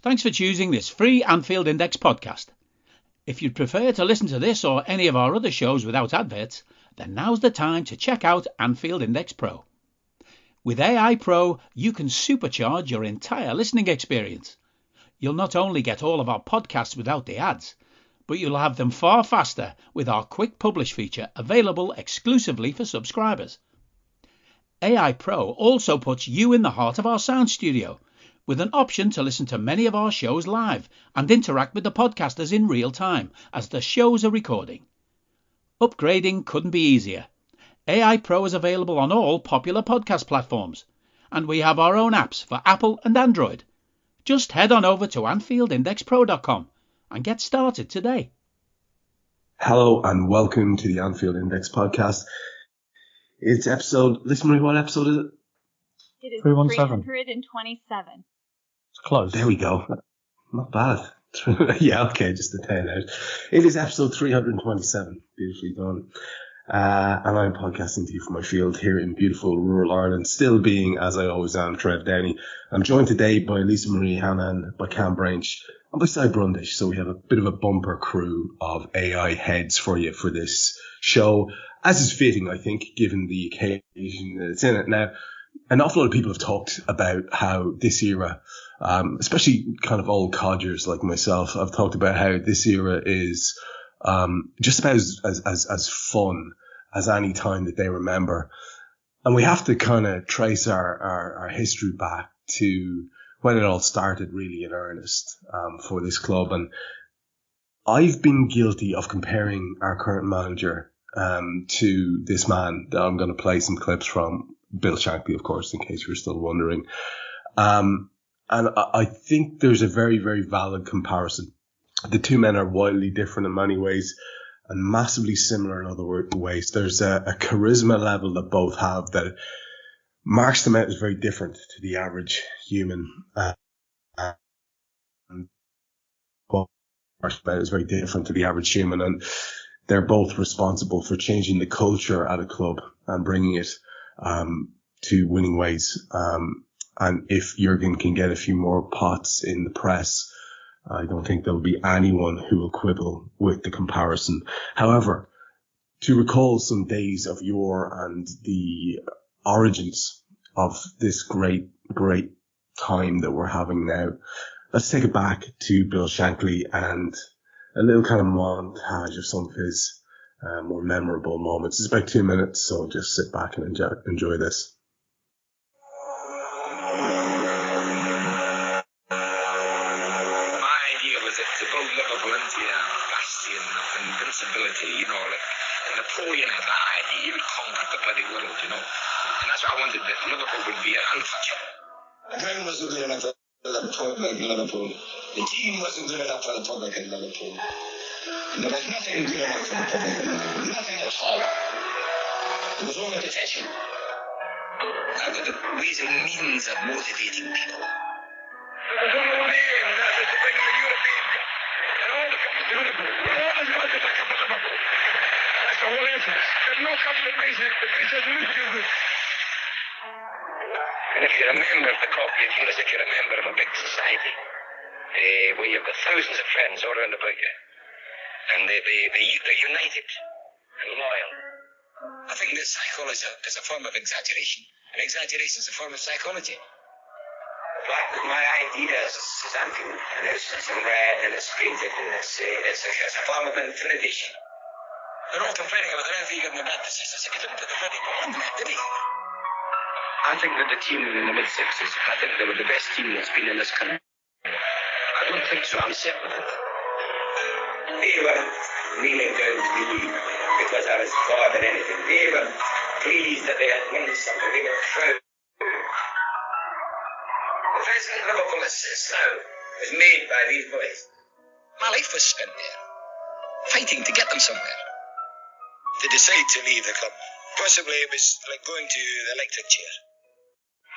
Thanks for choosing this free Anfield Index podcast. If you'd prefer to listen to this or any of our other shows without adverts, then now's the time to check out Anfield Index Pro. With AI Pro, you can supercharge your entire listening experience. You'll not only get all of our podcasts without the ads, but you'll have them far faster with our quick publish feature available exclusively for subscribers. AI Pro also puts you in the heart of our sound studio, with an option to listen to many of our shows live and interact with the podcasters in real time as the shows are recording. Upgrading couldn't be easier. AI Pro is available on all popular podcast platforms, and we have our own apps for Apple and Android. Just head on over to AnfieldIndexPro.com and get started today. Hello and welcome to the Anfield Index Podcast. It's episode, listen Marie, what episode is it? It is 317. 327. It's close. There we go. Not bad. Yeah, okay, just a 10 out. It is episode 327. Beautifully done. And I'm podcasting to you from my field here in beautiful rural Ireland, still being, as I always am, Trev Downey. I'm joined today by Marie Hanahan, by Kam Brainch, and by Brundish. So we have a bit of a bumper crew of AI heads for you for this show, as is fitting, I think, given the occasion that it's in it. Now, an awful lot of people have talked about how this era, especially kind of old codgers like myself, I've talked about how this era is just about as fun as any time that they remember. And we have to kind of trace our history back to when it all started really in earnest for this club. And I've been guilty of comparing our current manager to this man that I'm going to play some clips from, Bill Shankly, of course, in case you're still wondering. And I think there's a very, very valid comparison. The two men are wildly different in many ways and massively similar in other ways. There's a charisma level that both have that marks them out as very different to the average human. And marks them out as very different to the average human. And they're both responsible for changing the culture at a club and bringing it to winning ways. And if Jurgen can get a few more pots in the press, I don't think there'll be anyone who will quibble with the comparison. However, to recall some days of yore and the origins of this great, great time that we're having now, let's take it back to Bill Shankly and a little kind of montage of some of his more memorable moments. It's about 2 minutes, so just sit back and enjoy this. My idea was that to build Liverpool into a bastion of invincibility, like Napoleon had that idea. He would conquer the bloody world, And that's what I wanted, that Liverpool would be untouchable. The ground wasn't good enough for Liverpool. The team wasn't good enough for the public in Liverpool. There was nothing good enough for the public in Liverpool. Nothing at all. There was only detention. I've got the ways and means of motivating people. There was only one aim, and that was to bring the European Cup. And all the cups to Liverpool. All the cups to Liverpool. That's the whole answer. There's no cup that makes it. The place doesn't look too good. And if you're a member of the club, you feel as if you're a member of a big society. Where you've got thousands of friends all around about you. And they're united and loyal. I think that psychology is a form of exaggeration. And exaggeration is a form of psychology. Like my idea is Anfield, and it's in red, and it's painted, and it's a form of intimidation. They're all complaining about their Anfield and the bad decisions. He didn't put the bloody ball in there, did he? I think that the team in the mid-60s, I think they were the best team that's been in this country. I don't think so. I'm set with it. They weren't kneeling down to me because I was God or anything. They were pleased that they had won something. They were proud. The president of Liverpool is now was made by these boys. My life was spent there, fighting to get them somewhere. To decide to leave the club, possibly it was like going to the electric chair.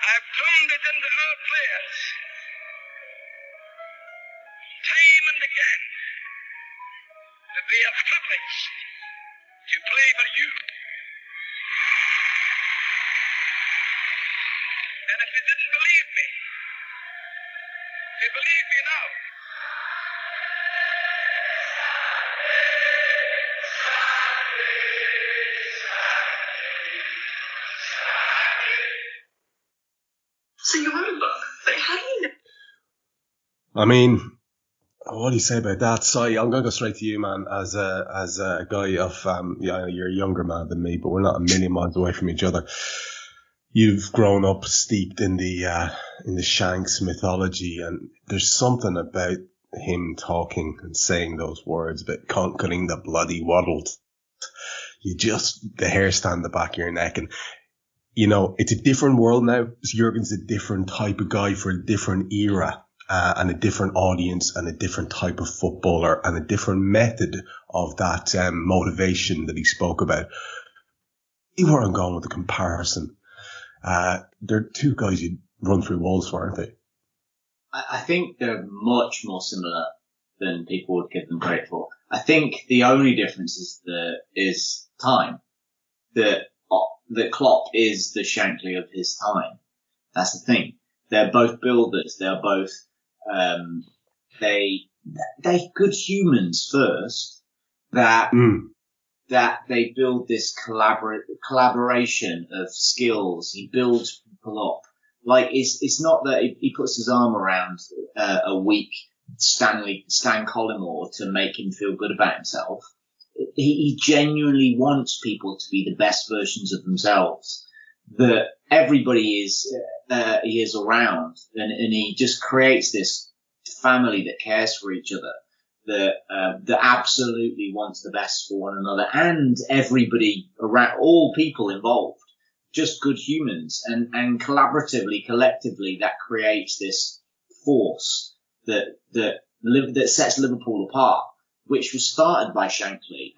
I've drummed it into our players, time and again, that they are privileged to play for you. And if you didn't believe me, They believe me now. So you wrote a book, but how do you know? I mean, what do you say about that? Sorry, I'm going to go straight to you, man, as a guy of, you're a younger man than me, but we're not a million miles away from each other. You've grown up steeped in the Shanks mythology, and there's something about him talking and saying those words about conquering the bloody world. The hair stand the back of your neck, and it's a different world now. Jurgen's a different type of guy for a different era, and a different audience and a different type of footballer and a different method of that motivation that he spoke about. See where I'm going with the comparison. They're two guys you'd run through walls for, aren't they? I think they're much more similar than people would give them credit for. I think the only difference is time. That Klopp is the Shankly of his time. That's the thing. They're both builders. They're both they're good humans first. That they build this collaboration of skills. He builds people up. Like it's not that he puts his arm around a weak Stan Collymore to make him feel good about himself. He genuinely wants people to be the best versions of themselves. That everybody he is around, and he just creates this family that cares for each other. That absolutely wants the best for one another, and everybody around, all people involved, just good humans, and collaboratively, collectively, that creates this force that sets Liverpool apart, which was started by Shankly,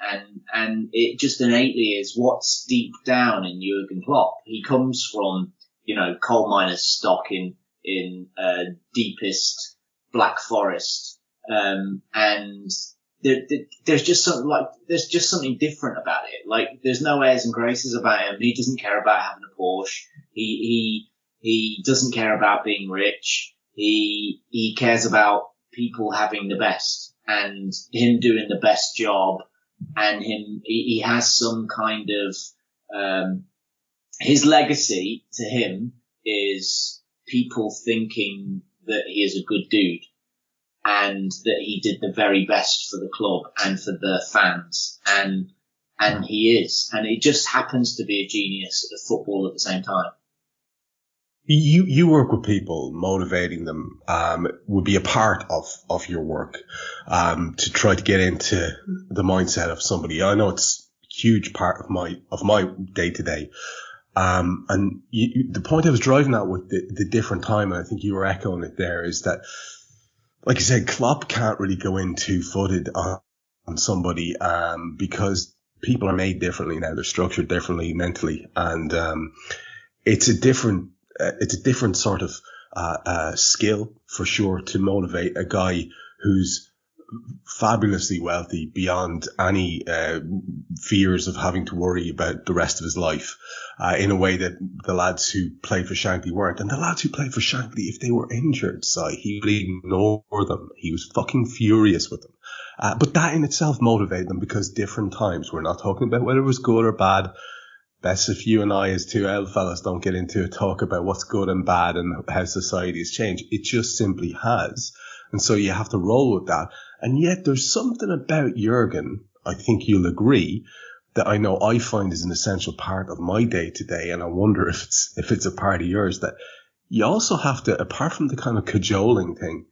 and it just innately is what's deep down in Jurgen Klopp. He comes from, coal miners' stock in deepest Black Forest. And there's just something different about it. Like, there's no airs and graces about him. He doesn't care about having a Porsche. He doesn't care about being rich. He cares about people having the best and him doing the best job, and he has some kind of, his legacy to him is people thinking that he is a good dude, and that he did the very best for the club and for the fans, and he is, and he just happens to be a genius at football at the same time. You work with people, motivating them would be a part of your work to try to get into the mindset of somebody. I know it's a huge part of my day to day. And the point I was driving at with the different time, and I think you were echoing it there, is that, like you said, Klopp can't really go in two-footed on somebody because people are made differently now. They're structured differently mentally, and it's a different sort of skill for sure to motivate a guy who's fabulously wealthy beyond any fears of having to worry about the rest of his life, in a way that the lads who played for Shankly weren't. And the lads who played for Shankly, if they were injured, he would ignore them. He was fucking furious with them. But that in itself motivated them, because different times, we're not talking about whether it was good or bad. Best if you and I, as two old fellas, don't get into a talk about what's good and bad and how society has changed. It just simply has. And so you have to roll with that. And yet there's something about Jurgen, I think you'll agree, that I know I find is an essential part of my day to day. And I wonder if it's a part of yours, that you also have to, apart from the kind of cajoling thing,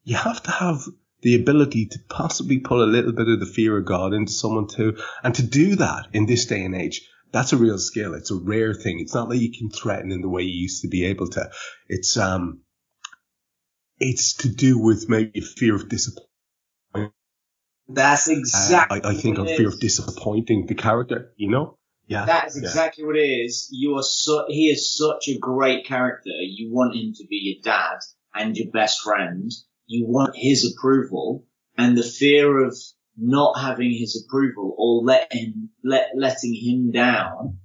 you have to have the ability to possibly put a little bit of the fear of God into someone too. And to do that in this day and age, that's a real skill. It's a rare thing. It's not like you can threaten in the way you used to be able to. It's to do with maybe fear of disappointment. That's exactly. I think of fear of disappointing the character. Yeah. That is exactly what it is. He is such a great character. You want him to be your dad and your best friend. You want his approval, and the fear of not having his approval or letting him down.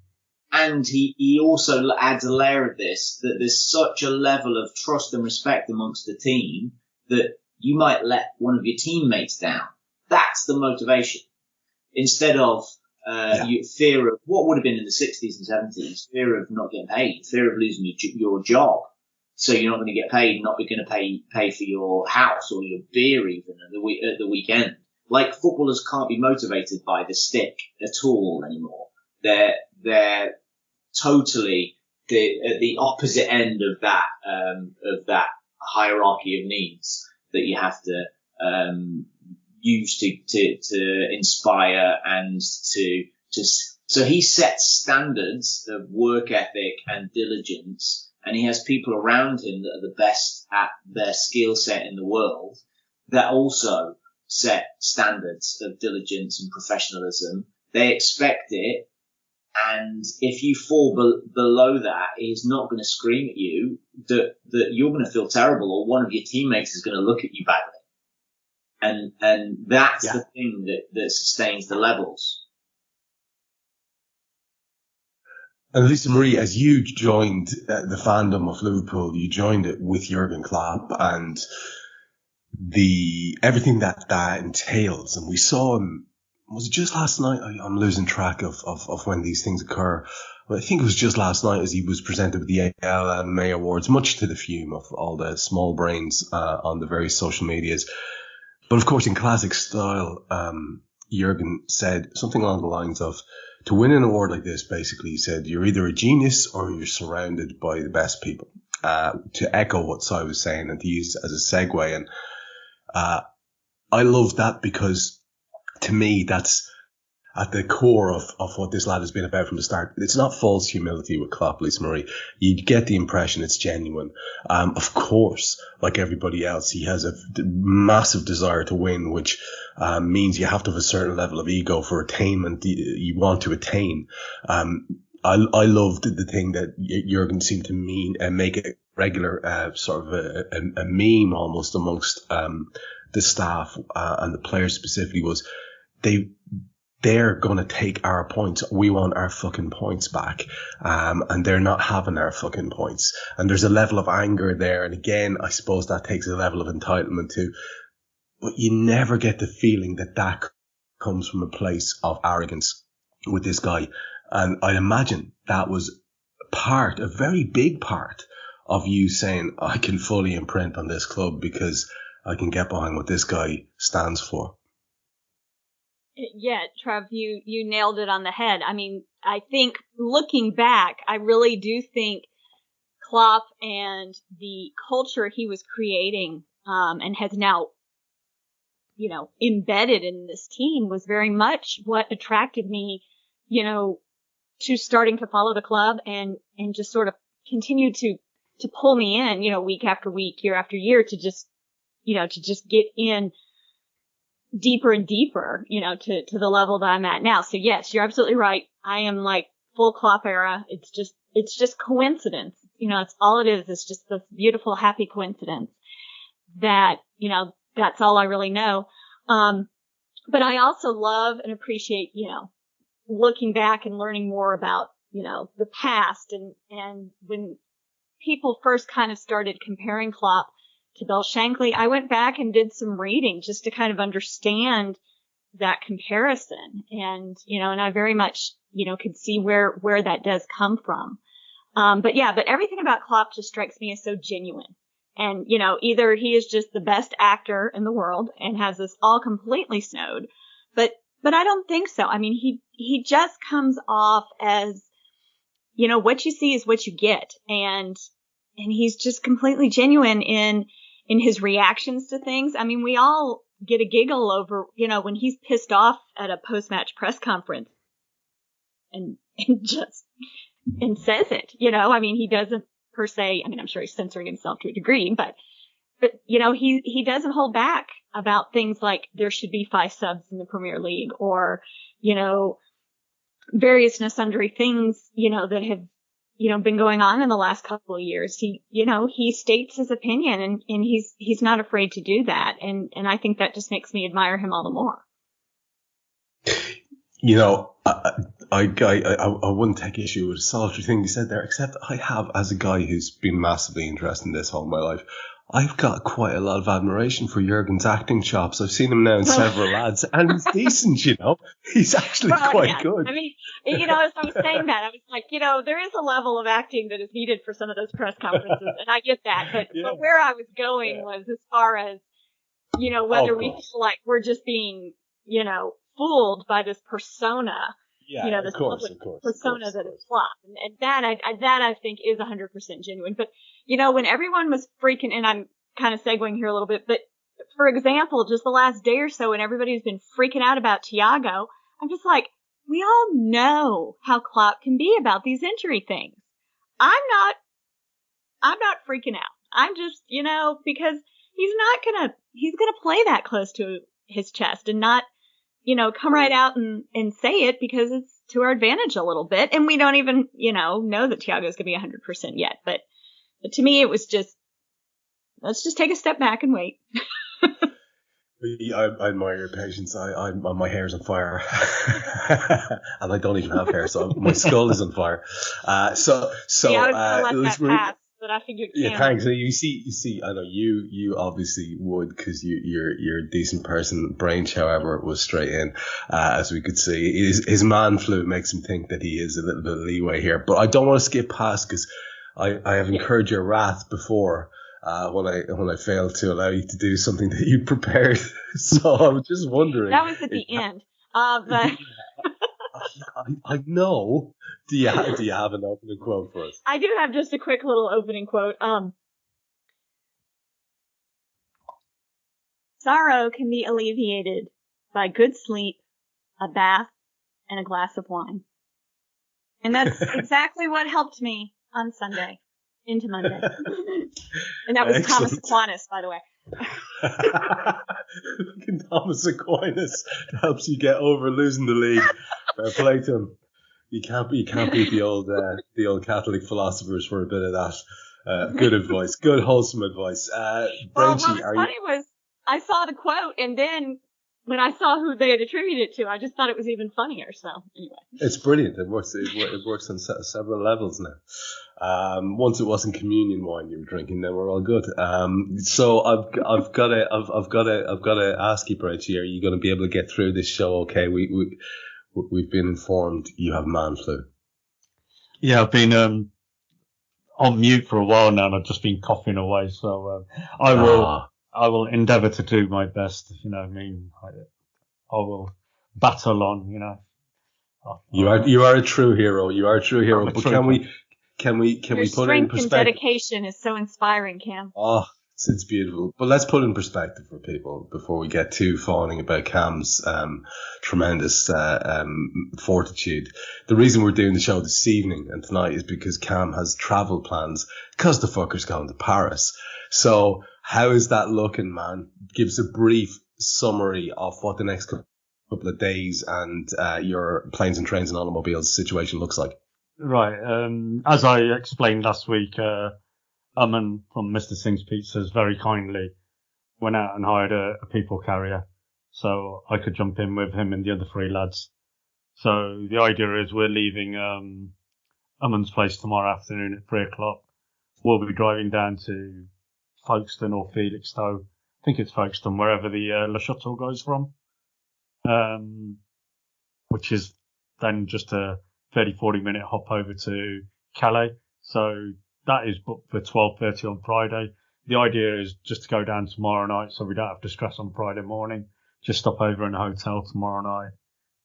And he also adds a layer of this, that there's such a level of trust and respect amongst the team that you might let one of your teammates down. That's the motivation. Instead of fear of what would have been in the 60s and 70s, fear of not getting paid, fear of losing your job. So you're not going to get paid, not going to pay for your house or your beer even at the weekend. Like, footballers can't be motivated by the stick at all anymore. They're totally at the opposite end of that hierarchy of needs that you have to use to inspire and so he sets standards of work ethic and diligence, and he has people around him that are the best at their skill set in the world that also set standards of diligence and professionalism. They expect it, and if you fall below that, he's not going to scream at you that you're going to feel terrible, or one of your teammates is going to look at you badly. And that's the thing that sustains the levels. And Lisa Marie, as you joined the fandom of Liverpool, you joined it with Jurgen Klopp and everything that entails. And we saw him, was it just last night? I'm losing track of when these things occur. But I think it was just last night as he was presented with the ALMA Awards, much to the fume of all the small brains on the various social medias. But of course, in classic style, Jurgen said something along the lines of, to win an award like this, basically, he said, you're either a genius or you're surrounded by the best people. To echo what Si was saying and to use as a segue. And I love that because, to me, that's at the core of what this lad has been about from the start. It's not false humility with Klopp, Lisa Marie. You get the impression it's genuine. Of course, like everybody else, he has a massive desire to win, which means you have to have a certain level of ego for attainment you want to attain. I loved the thing that Jurgen seemed to make a regular sort of a meme almost amongst the staff and the players specifically was they're going to take our points. We want our fucking points back. And they're not having our fucking points. And there's a level of anger there. And again, I suppose that takes a level of entitlement too. But you never get the feeling that comes from a place of arrogance with this guy. And I imagine that was a very big part of you saying, I can fully imprint on this club because I can get behind what this guy stands for. Yeah, Trev, you nailed it on the head. I mean, I think looking back, I really do think Klopp and the culture he was creating, and has now, embedded in this team was very much what attracted me, to starting to follow the club and just sort of continue to pull me in, week after week, year after year to just get in deeper and deeper, to the level that I'm at now. So yes, you're absolutely right. I am like full Klopp era. It's just coincidence. It's all it is. It's just this beautiful, happy coincidence that, that's all I really know. But I also love and appreciate, looking back and learning more about, the past and when people first kind of started comparing Klopp to Bill Shankly, I went back and did some reading just to kind of understand that comparison. And I very much, could see where that does come from. But everything about Klopp just strikes me as so genuine. And, either he is just the best actor in the world and has us all completely snowed, but I don't think so. I mean, he just comes off as, what you see is what you get. And he's just completely genuine in his reactions to things. I mean, we all get a giggle over, when he's pissed off at a post-match press conference and says it, I mean, he doesn't per se, I mean, I'm sure he's censoring himself to a degree, but he doesn't hold back about things like there should be 5 subs in the Premier League or, various and sundry things, that have, been going on in the last couple of years. He states his opinion and he's not afraid to do that. And I think that just makes me admire him all the more. I wouldn't take issue with a solitary thing you said there, except I have, as a guy who's been massively interested in this all my life, I've got quite a lot of admiration for Jurgen's acting chops. I've seen him now in several ads, and he's decent, you know. He's actually quite good. I mean, you know, as I was saying that, I was like, you know, there is a level of acting that is needed for some of those press conferences, and I get that. But where I was going was as far as, you know, whether we feel like we're just being, you know, fooled by this persona. Yeah, you know, this public persona that is flop. And that I think is 100% genuine. But, you know, when everyone was freaking, and I'm kind of segueing here a little bit, but for example, just the last day or so when everybody's been freaking out about Thiago, I'm just like, we all know how Klopp can be about these injury things. I'm not freaking out. I'm just, you know, because he's gonna play that close to his chest and not, you know, come right out and say it because it's to our advantage a little bit. And we don't even, you know that Thiago's going to be 100% yet. But to me, it was just, let's just take a step back and wait. I admire your patience. My hair's on fire. And I don't even have hair, so my skull is on fire. I was going to let that pass. But I figured. Yeah, thanks. So you see. I know you obviously would because you're a decent person. Brainch, however, was straight in, as we could see. His man flu makes him think that he is a little bit of leeway here. But I don't want to skip past because I have incurred your wrath before when I failed to allow you to do something that you prepared. So I'm just wondering. That was at the end. But. I know. Do you have an opening quote for us? I do have just a quick little opening quote. Sorrow can be alleviated by good sleep, a bath, and a glass of wine. And that's exactly what helped me on Sunday into Monday. And that was Excellent. Thomas Aquinas, by the way. Thomas Aquinas helps you get over losing the league. Play to him. You can't beat the old Catholic philosophers for a bit of that. Good advice, good wholesome advice. Well, what was funny was I saw the quote, and then when I saw who they had attributed it to, I just thought it was even funnier. So anyway, it's brilliant. It works on several levels now. Once it wasn't communion wine you were drinking, then we're all good. So I've got to ask you, Brainch, are you going to be able to get through this show? Okay, we've been informed you have man flu. Yeah, I've been on mute for a while now, and I've just been coughing away. So I will endeavour to do my best. You know what I mean? I will battle on. You know. You are a true hero. You are a true hero. But can we Your put it in perspective? Your strength and dedication is so inspiring, Kam. Oh, it's beautiful. But let's put it in perspective for people before we get too fawning about Kam's tremendous fortitude. The reason we're doing the show this evening and tonight is because Kam has travel plans because the fucker's going to Paris. So how is that looking, man? Give us a brief summary of what the next couple of days and your planes and trains and automobiles situation looks like. Right. As I explained last week, Aman from Mr. Singh's Pizzas very kindly went out and hired a people carrier so I could jump in with him and the other three lads. So the idea is we're leaving Aman's place tomorrow afternoon at 3:00. We'll be driving down to Folkestone or Felixstowe. I think it's Folkestone, wherever the Le Shuttle goes from, which is then just a 30-40 minute hop over to Calais. So that is booked for 12:30 on Friday. The idea is just to go down tomorrow night so we don't have to stress on Friday morning. Just stop over in a hotel tomorrow night,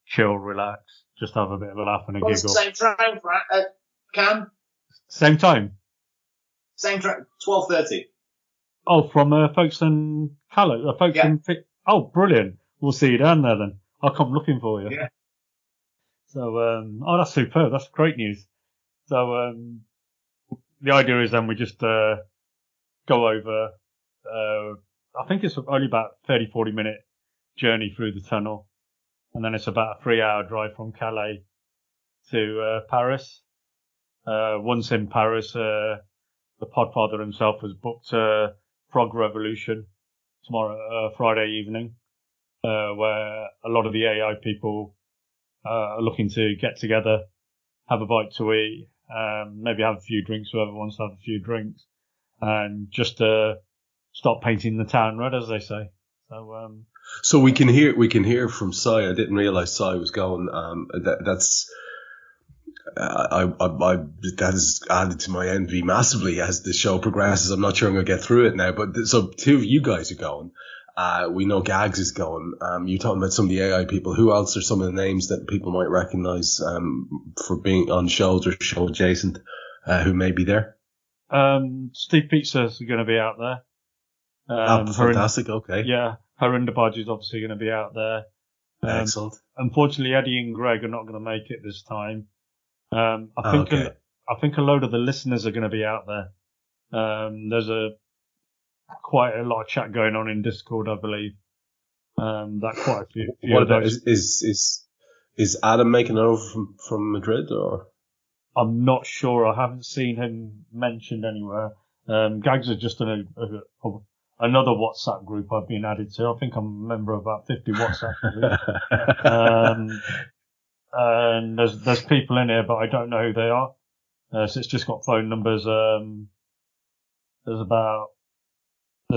chill, relax, just have a bit of a laugh and a giggle. Same train, Kam? Same time? Same train, 12:30. Oh, from Folkestone, Calais? Folkestone. Yeah. Oh, brilliant. We'll see you down there then. I'll come looking for you. Yeah. So, that's superb. That's great news. So, the idea is then we just go over, I think it's only about 30-40 minute journey through the tunnel. And then it's about a 3-hour drive from Calais to Paris. Once in Paris, the podfather himself has booked Prague Revolution tomorrow, Friday evening, where a lot of the AI people are looking to get together, have a bite to eat, maybe have a few drinks, whoever wants to have a few drinks, and just start painting the town red, as they say. So we can hear from Sai. I didn't realize Sai was going. That's that has added to my envy massively as the show progresses. I'm not sure I'm going to get through it now, but so two of you guys are going. We know Gags is going. You're talking about some of the AI people. Who else are some of the names that people might recognize for being on shows or show adjacent who may be there? Steve Pizzas are going to be out there. Fantastic. Okay. Yeah, Harundabaj is obviously going to be out there. Excellent. Unfortunately, Eddie and Greg are not going to make it this time. I think a load of the listeners are going to be out there. There's quite a lot of chat going on in Discord, I believe. That quite a few. What about is Adam making it over from Madrid, or? I'm not sure. I haven't seen him mentioned anywhere. Gags has just done another WhatsApp group I've been added to. I think I'm a member of about 50 WhatsApp groups. And there's people in here, but I don't know who they are. So it's just got phone numbers. There's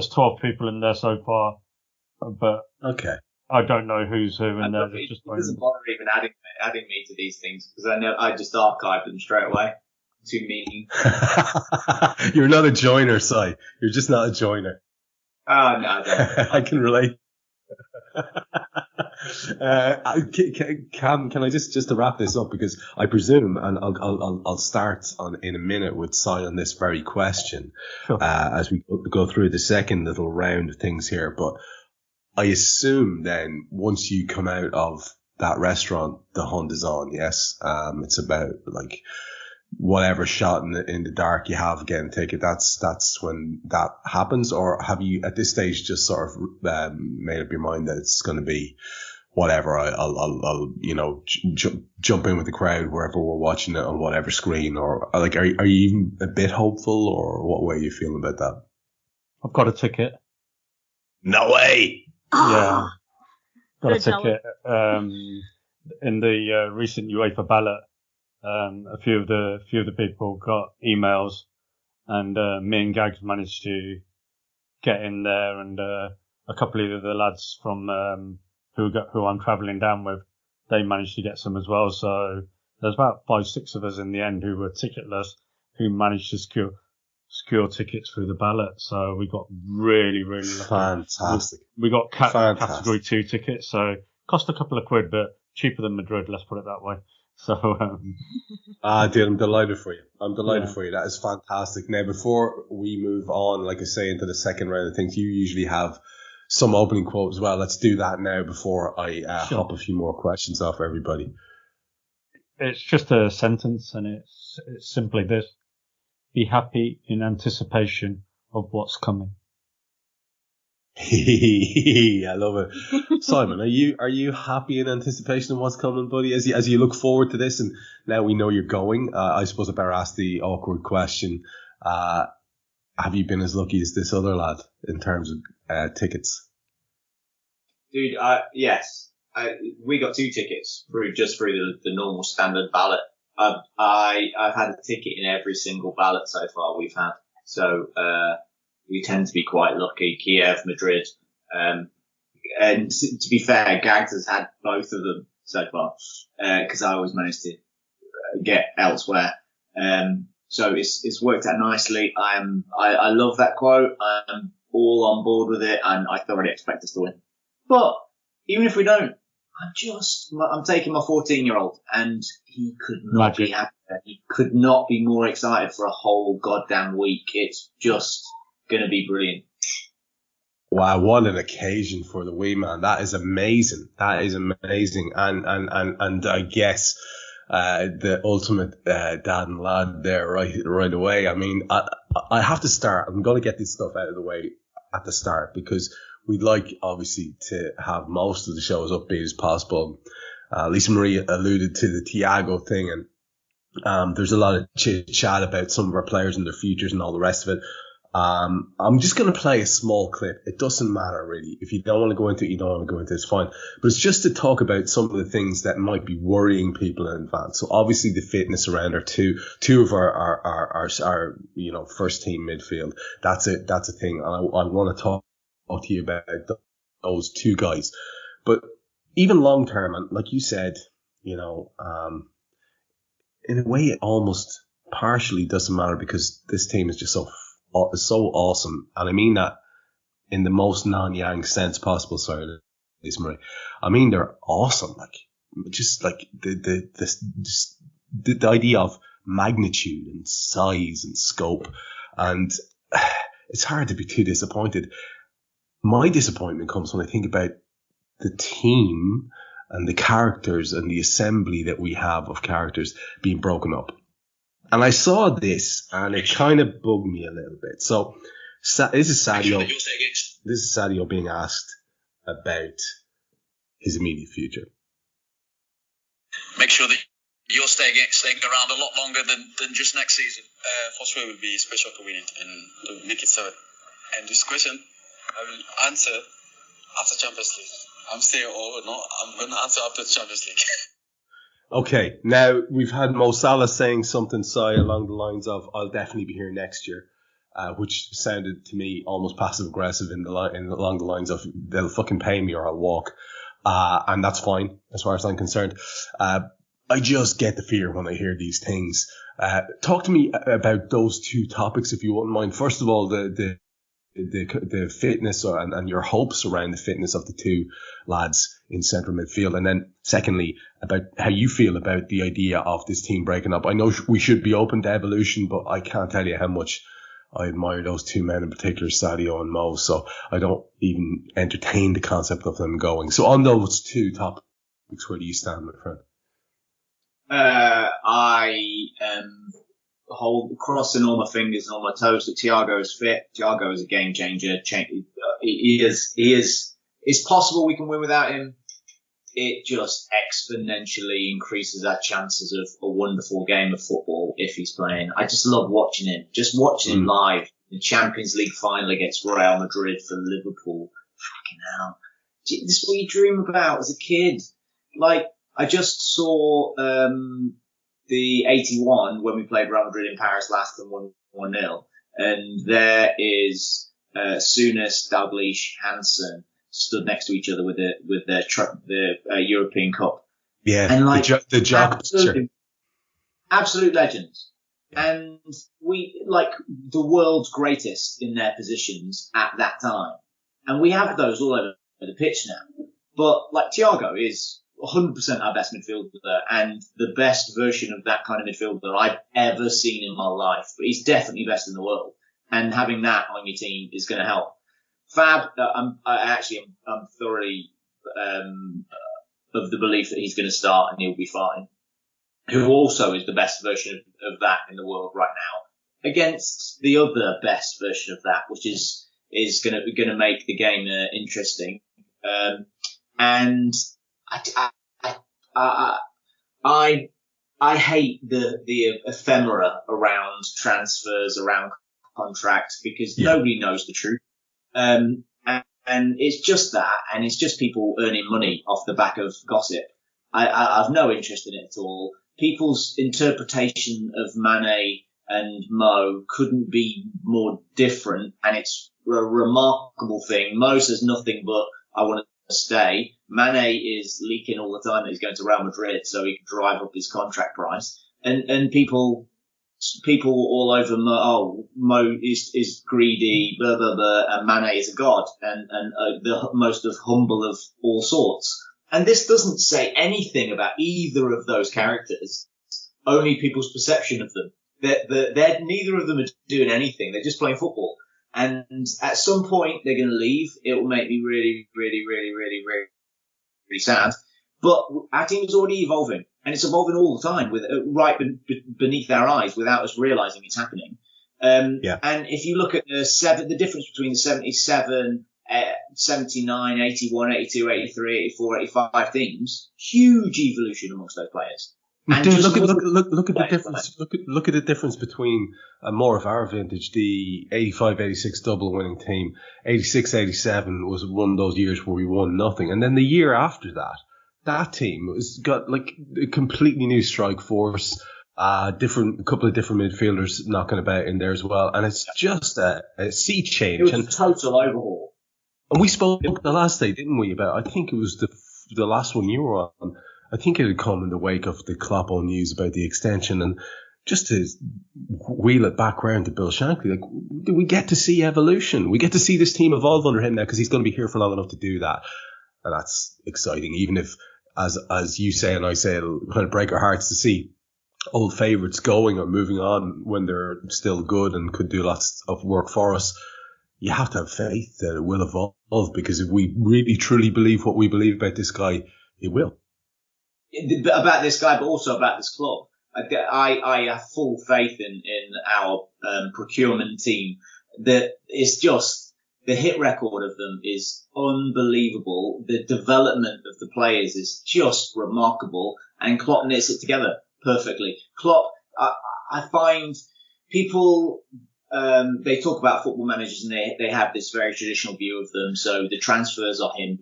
12 people in there so far, but okay. I don't know who's who in there. It doesn't bother even adding me to these things because I know I just archive them straight away. Too mean. You're not a joiner, Si. You're just not a joiner. Oh no, I don't. I can relate. Kam, can I just to wrap this up, because I presume, and I'll start in a minute with Si on this very question, sure. As we go through the second little round of things here. But I assume then once you come out of that restaurant, the hunt is on. Yes, it's about like whatever shot in the dark you have getting a ticket. That's when that happens, or have you at this stage just sort of made up your mind that it's going to be whatever? I'll jump in with the crowd wherever we're watching it on whatever screen, or like are you even a bit hopeful, or what way are you feeling about that? I've got a ticket. No way. Yeah, got a ticket. In the recent UEFA ballot. A few of the people got emails, and me and Gags managed to get in there, and a couple of the lads from who I'm travelling down with, they managed to get some as well. So there's about 5-6 of us in the end who were ticketless, who managed to secure tickets through the ballot. So we got really lucky. Fantastic. We got category 2 tickets, so cost a couple of quid, but cheaper than Madrid. Let's put it that way. So, dude, I'm delighted for you. For you. That is fantastic. Now, before we move on, like I say, into the second round of things, you usually have some opening quote as well. Let's do that now before I hop a few more questions off everybody. It's just a sentence, and it's simply this: be happy in anticipation of what's coming. I love it. Simon, are you happy in anticipation of what's coming, buddy? As you look forward to this, and now we know you're going, I suppose I better ask the awkward question. Have you been as lucky as this other lad in terms of tickets? Dude, yes. We got 2 tickets through the normal standard ballot. I've had a ticket in every single ballot so far we've had. So, we tend to be quite lucky. Kiev, Madrid, and to be fair, Gags has had both of them so far, because I always managed to get elsewhere. So it's worked out nicely. I love that quote. I'm all on board with it, and I thoroughly expect us to win. But even if we don't, I'm taking my 14-year-old, and he could not be happier. He could not be more excited for a whole goddamn week. It's just going to be brilliant. Wow, what an occasion for the wee man. That is amazing. And I guess the ultimate dad and lad there right away. I mean, I have to start. I'm going to get this stuff out of the way at the start, because we'd like, obviously, to have most of the show as upbeat as possible. Lisa Marie alluded to the Thiago thing, and there's a lot of chit chat about some of our players and their futures and all the rest of it. I'm just going to play a small clip. It doesn't matter really. If you don't want to go into it, you don't want to go into it, it's fine. But it's just to talk about some of the things that might be worrying people in advance. So obviously the fitness around our two of our first team midfield. That's a thing. And I want to talk to you about those two guys. But even long term, and like you said, in a way it almost partially doesn't matter because this team is just so awesome. And I mean that in the most non-Yang sense possible. Sorry, Marie. I mean, they're awesome. Like, just like the idea of magnitude and size and scope. And it's hard to be too disappointed. My disappointment comes when I think about the team and the characters and the assembly that we have of characters being broken up. And I saw this, and it kind of bugged me a little bit. So this is Sadio. This is Sadio being asked about his immediate future. Make sure that you're staying around a lot longer than just next season. For sure, it will be special to win it and to make it 7. And this question, I will answer after Champions League. I'm saying, I'm going to answer after Champions League. Okay, now we've had Mo Salah saying something along the lines of, I'll definitely be here next year, which sounded to me almost passive-aggressive along the lines of, they'll fucking pay me or I'll walk. And that's fine, as far as I'm concerned. I just get the fear when I hear these things. Talk to me about those two topics, if you wouldn't mind. First of all, the fitness and your hopes around the fitness of the two lads in central midfield. And then secondly, about how you feel about the idea of this team breaking up. I know we should be open to evolution, but I can't tell you how much I admire those two men in particular, Sadio and Mo. So I don't even entertain the concept of them going. So on those two topics, where do you stand, my friend? I am crossing all my fingers and all my toes that Thiago is fit. Thiago is a game changer. He is. It's possible we can win without him. It just exponentially increases our chances of a wonderful game of football if he's playing. I just love watching him. Just watching him live. The Champions League final against Real Madrid for Liverpool. Fucking hell. This is what you dream about as a kid. Like, I just saw the 81 when we played Real Madrid in Paris last and won 1-0. And there is Souness, Dalglish, Hansen stood next to each other with the European Cup. Yeah, and like the jock picture. Absolute legends. And we, like, the world's greatest in their positions at that time. And we have those all over the pitch now. But, like, Thiago is 100% our best midfielder and the best version of that kind of midfielder I've ever seen in my life. But he's definitely best in the world. And having that on your team is going to help. Fab, I'm thoroughly of the belief that he's going to start and he'll be fine. Who also is the best version of that in the world right now, against the other best version of that, which is going to make the game interesting. And I hate the ephemera around transfers, around contracts, because nobody knows the truth. And it's just that, and it's just people earning money off the back of gossip. I've no interest in it at all. People's interpretation of Mane and Mo couldn't be more different, and it's a remarkable thing. Mo says nothing but, I want to stay. Mane is leaking all the time that he's going to Real Madrid so he can drive up his contract price. And people all over Mo is greedy, blah, blah, blah, and Mane is a god, and the most of humble of all sorts. And this doesn't say anything about either of those characters, only people's perception of them. They're neither of them are doing anything. They're just playing football. And at some point, they're going to leave. It will make me really, really, really, really, really, really sad. But our team is already evolving, and it's evolving all the time, with right beneath our eyes, without us realizing it's happening. And if you look at the difference between the 77, 79, 81, 82, 83, 84, 85 teams, huge evolution amongst those players. Dude, look at the difference. Look at the difference between more of our vintage, the 85-86 double winning team. 86-87 was one of those years where we won nothing, and then the year after that team got like a completely new strike force. A couple of different midfielders knocking about in there as well, and it's just a sea change. It was a total overhaul. And we spoke the last day, didn't we? About I think it was the last one you were on. I think it had come in the wake of the Kloppo news about the extension, and just to wheel it back round to Bill Shankly, like, do we get to see evolution? We get to see this team evolve under him now because he's going to be here for long enough to do that, and that's exciting. Even if, as you say and I say, it'll kind of break our hearts to see old favourites going or moving on when they're still good and could do lots of work for us. You have to have faith that it will evolve, because if we really truly believe what we believe about this guy, it will. About this guy, but also about this club. I have full faith in our procurement team. That it's just the hit record of them is unbelievable. The development of the players is just remarkable, and Klopp knits it together perfectly. Klopp, I find people they talk about football managers and they have this very traditional view of them. So the transfers are him,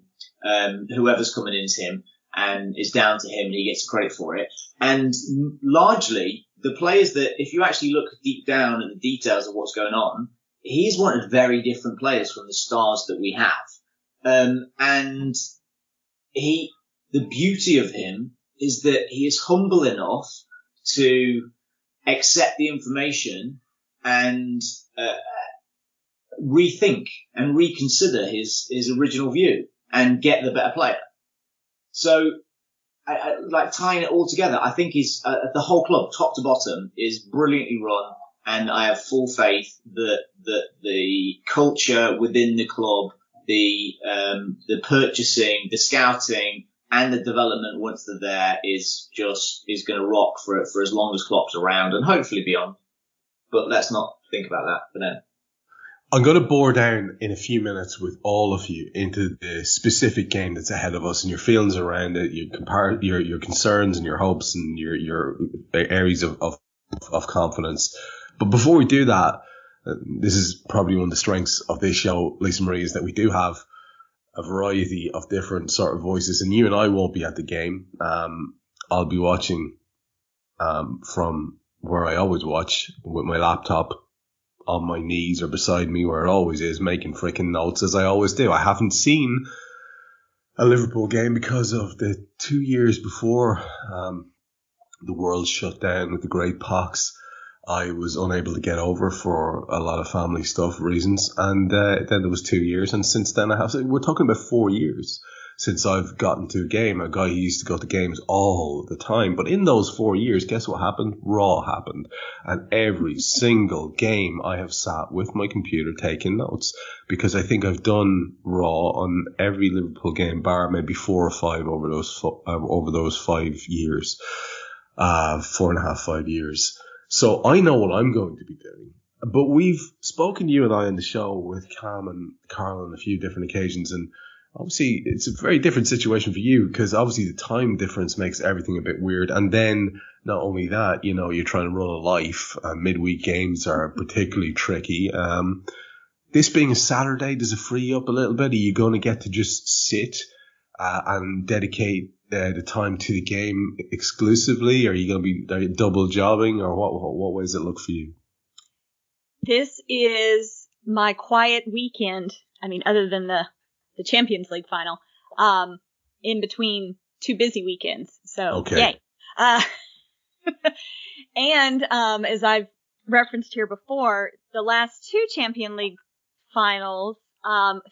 whoever's coming into him. And it's down to him, and he gets credit for it. And largely, the players that, if you actually look deep down at the details of what's going on, he's wanted very different players from the stars that we have. And the beauty of him is that he is humble enough to accept the information and rethink and reconsider his original view and get the better player. So, like tying it all together, I think the whole club, top to bottom, is brilliantly run, and I have full faith that the culture within the club, the purchasing, the scouting, and the development once they're there is going to rock for as long as Klopp's around, and hopefully beyond. But let's not think about that for now. I'm going to bore down in a few minutes with all of you into the specific game that's ahead of us and your feelings around it, your concerns and your hopes and your areas of confidence. But before we do that, this is probably one of the strengths of this show, Lisa Marie, is that we do have a variety of different sort of voices, and you and I won't be at the game. I'll be watching from where I always watch with my laptop on my knees or beside me, where it always is, making freaking notes as I always do. I haven't seen a Liverpool game because of the 2 years before the world shut down with the Great Pox. I was unable to get over for a lot of family stuff reasons, and then there was 2 years, and since then we're talking about 4 years since I've gotten to a game. A guy who used to go to games all the time, but in those 4 years, guess what happened? Raw happened, and every single game I have sat with my computer taking notes, because I think I've done Raw on every Liverpool game bar maybe 4 or 5 over those 5 years, 4.5, 5 years. So I know what I'm going to be doing. But we've spoken, you and I, on the show with Kam and Carl on a few different occasions, and obviously it's a very different situation for you, because obviously the time difference makes everything a bit weird. And then not only that, you're trying to run a life. Midweek games are particularly tricky. This being a Saturday, does it free you up a little bit? Are you going to get to just sit and dedicate the time to the game exclusively? Are you going to be double jobbing, or what way does it look for you? This is my quiet weekend. I mean, other than the Champions League final, in between 2 busy weekends. So, okay. Yay. And as I've referenced here before, the last 2 Champions League finals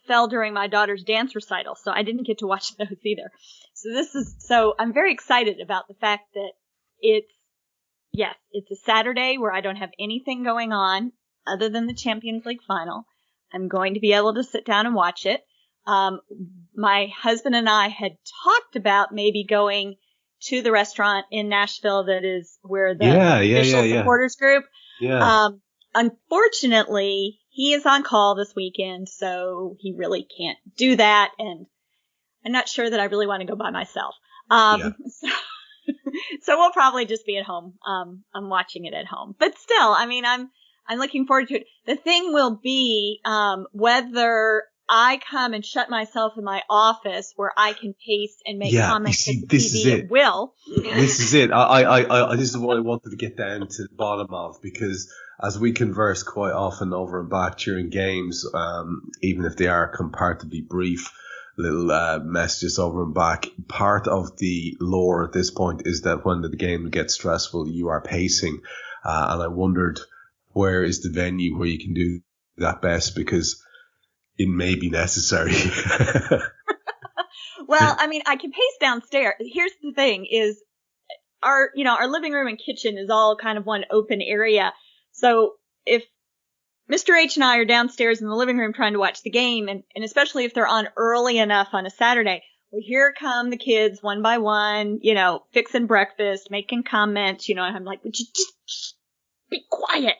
fell during my daughter's dance recital, so I didn't get to watch those either. So I'm very excited about the fact that it's a Saturday where I don't have anything going on other than the Champions League final. I'm going to be able to sit down and watch it. My husband and I had talked about maybe going to the restaurant in Nashville that is where the official supporters group. Yeah. Unfortunately, he is on call this weekend, so he really can't do that, and I'm not sure that I really want to go by myself. So we'll probably just be at home. I'm watching it at home, but still, I mean, I'm looking forward to it. The thing will be, whether I come and shut myself in my office where I can pace and make comments at the TV at will. This is it. I this is what I wanted to get down to the bottom of, because as we converse quite often over and back during games, even if they are comparatively brief, little messages over and back, part of the lore at this point is that when the game gets stressful, you are pacing. And I wondered, where is the venue where you can do that best, because it may be necessary. Well, I mean, I can pace downstairs. Here's the thing is our living room and kitchen is all kind of one open area. So if Mr. H and I are downstairs in the living room trying to watch the game, and especially if they're on early enough on a Saturday, well, here come the kids one by one, fixing breakfast, making comments, and I'm like, would you just be quiet?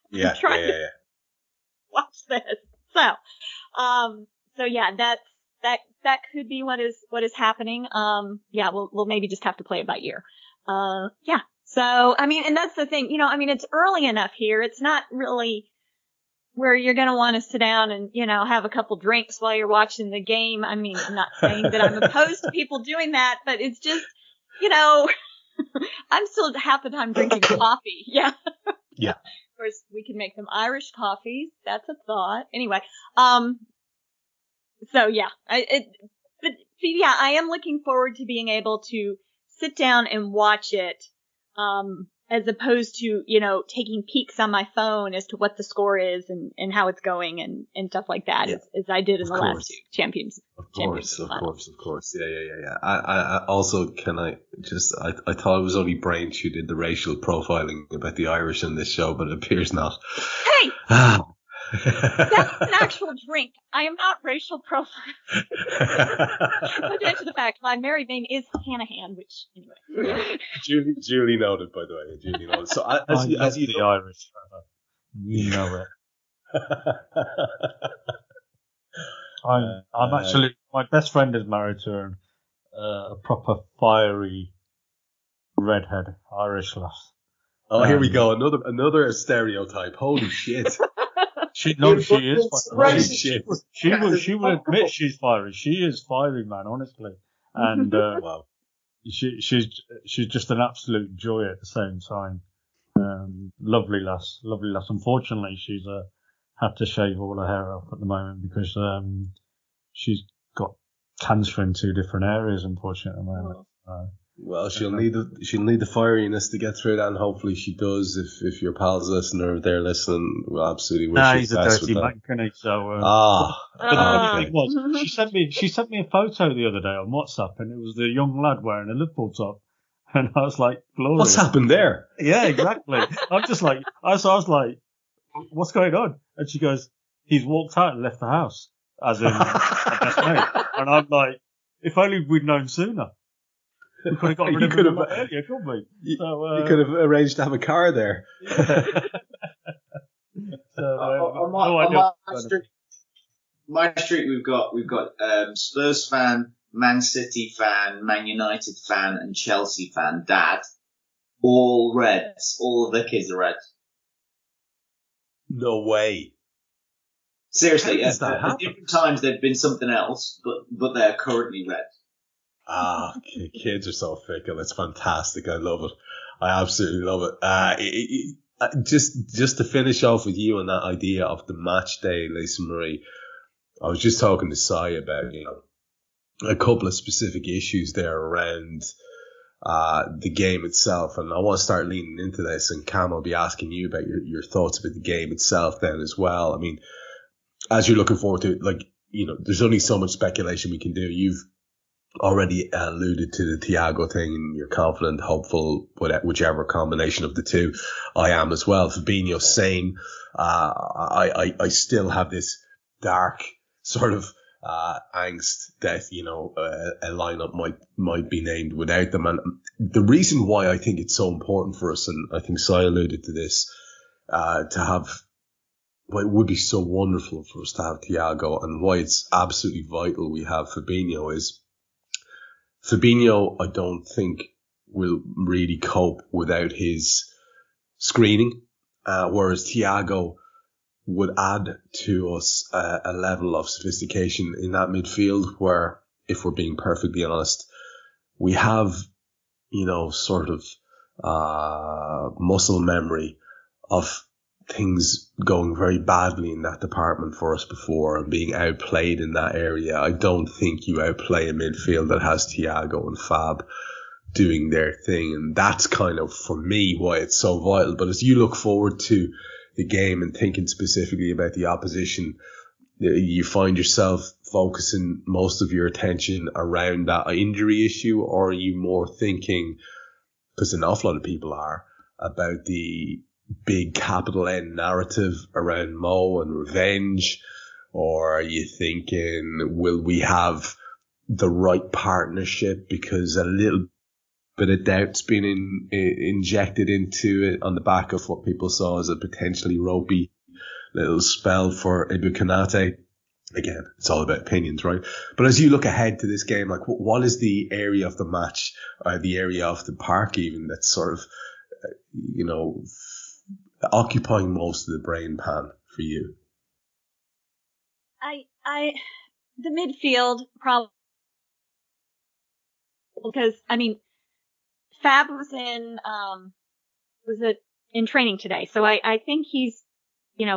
Yeah. Watch this. So yeah, that could be what is happening. We'll maybe just have to play it by ear. Yeah. So, I mean, and that's the thing, it's early enough here. It's not really where you're going to want to sit down and, have a couple drinks while you're watching the game. I mean, I'm not saying that I'm opposed to people doing that, but it's just, I'm still half the time drinking coffee. Yeah. Yeah. Of course, we can make them Irish coffees. That's a thought. Anyway, so yeah, I am looking forward to being able to sit down and watch it, as opposed to, taking peeks on my phone as to what the score is and how it's going and stuff like that, as I did in the last two champions. Of course. Yeah. I also, I thought it was only Brainch who did the racial profiling about the Irish in this show, but it appears not. Hey! That's an actual drink. I am not racial profiling. But to the fact, my married name is Hanahan, which, anyway. Duly noted, by the way. Duly noted. So, as you the Irish, Trevor. You know it. I'm actually, my best friend is married to a proper fiery redhead Irish lass. Oh, here we go. Another stereotype. Holy shit. She is. She will admit she's fiery. She is fiery, man, honestly. And wow. She's just an absolute joy at the same time. Lovely lass. Unfortunately, she's had to shave all her hair off at the moment because she's got cancer in 2 different areas. Unfortunately, at the moment. Well, she'll need the fieriness to get through that, and hopefully she does. If your pals listening or if they're listening, we'll absolutely wish you he's the a best dirty with man, can he? So, but the funny thing was, she sent me a photo the other day on WhatsApp, and it was the young lad wearing a Liverpool top, and I was like, glorious. What's happened there? Yeah, exactly. I'm just like, I was like, what's going on? And she goes, he's walked out and left the house, as in my best mate. And I'm like, if only we'd known sooner. We could have got rid of him earlier, couldn't we? You could have arranged to have a car there. On my street, we've got Spurs fan, Man City fan, Man United fan, and Chelsea fan. Dad, all Reds. All of the kids are Reds. No way. Seriously, at different times they've been something else, but they're currently Reds. Kids are so fickle. It's fantastic. I love it. I absolutely love it. Just to finish off with you on that idea of the match day, Lisa Marie, I was just talking to Sai about, a couple of specific issues there around the game itself, and I want to start leaning into this, and Kam, I'll be asking you about your thoughts about the game itself then as well. I mean, as you're looking forward to it, there's only so much speculation we can do. You've already alluded to the Thiago thing, and you're confident, hopeful, whichever combination of the two. I am as well. Fabinho, same. I still have this dark sort of angst that a lineup might be named without them. And the reason why I think it's so important for us, and I think Si alluded to this, to have. Why it would be so wonderful for us to have Thiago, and why it's absolutely vital we have Fabinho is. Fabinho, I don't think will really cope without his screening, whereas Thiago would add to us a level of sophistication in that midfield where, if we're being perfectly honest, we have, sort of muscle memory of things going very badly in that department for us before and being outplayed in that area. I don't think you outplay a midfield that has Thiago and Fab doing their thing, and that's kind of, for me, why it's so vital. But as you look forward to the game and thinking specifically about the opposition, you find yourself focusing most of your attention around that injury issue, or are you more thinking, because an awful lot of people are, about the big capital N narrative around Mo and revenge? Or are you thinking, will we have the right partnership, because a little bit of doubt's been injected into it on the back of what people saw as a potentially ropey little spell for Ibu Konate? Again, it's all about opinions, right? But as you look ahead to this game, like, what is the area of the match, or the area of the park even, that's sort of, occupying most of the brain pan for you? The midfield probably, because Fab was in training today, so I think he's,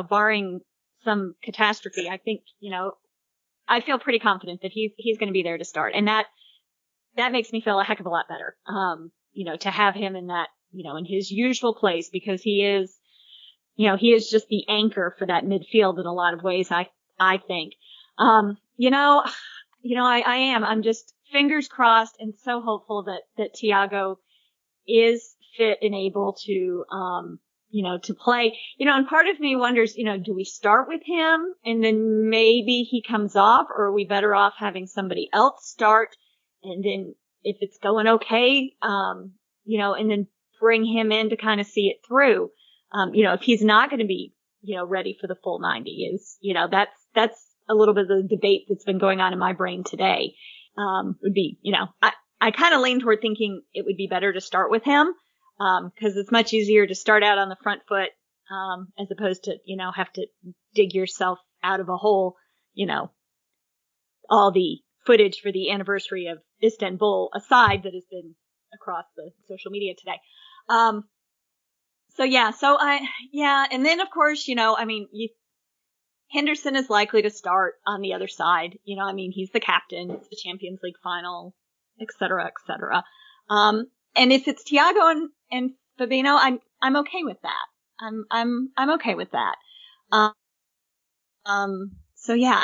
barring some catastrophe, I think, I feel pretty confident that he's going to be there to start, and that makes me feel a heck of a lot better. To have him in that, in his usual place, because he is just the anchor for that midfield in a lot of ways, I think. I am. I'm just fingers crossed and so hopeful that Thiago is fit and able to, to play, and part of me wonders, do we start with him and then maybe he comes off, or are we better off having somebody else start, and then if it's going okay, and then bring him in to kind of see it through. If he's not going to be, ready for the full 90, that's a little bit of the debate that's been going on in my brain today. Would be, I kind of lean toward thinking it would be better to start with him, because it's much easier to start out on the front foot, as opposed to, have to dig yourself out of a hole, all the footage for the anniversary of Istanbul aside that has been across the social media today. And then of course, Henderson is likely to start on the other side. He's the captain. It's the Champions League final, et cetera, et cetera. And if it's Thiago and Fabinho, I'm okay with that. I'm okay with that. I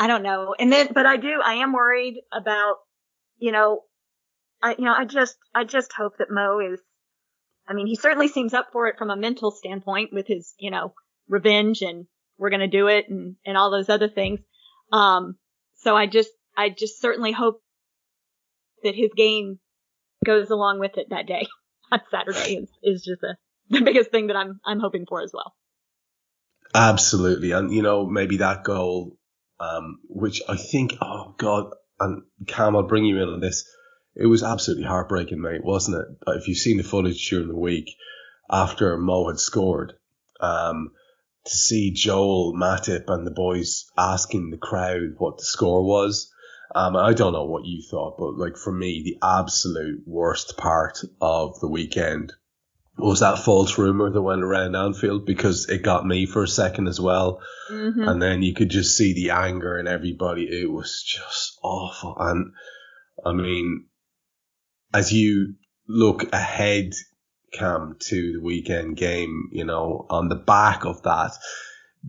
don't know. But I am worried about, I just hope that Mo is, he certainly seems up for it from a mental standpoint with his, revenge and we're going to do it and all those other things. So I just certainly hope that his game goes along with it that day on Saturday is just the biggest thing that I'm hoping for as well. Absolutely. And, maybe that goal, which I think, oh God, and Kam, I'll bring you in on this. It was absolutely heartbreaking, mate, wasn't it? If you've seen the footage during the week after Mo had scored, to see Joel, Matip and the boys asking the crowd what the score was. I don't know what you thought, but like for me, the absolute worst part of the weekend was that false rumour that went around Anfield, because it got me for a second as well. Mm-hmm. And then you could just see the anger in everybody. It was just awful. And as you look ahead, Kam, to the weekend game, on the back of that,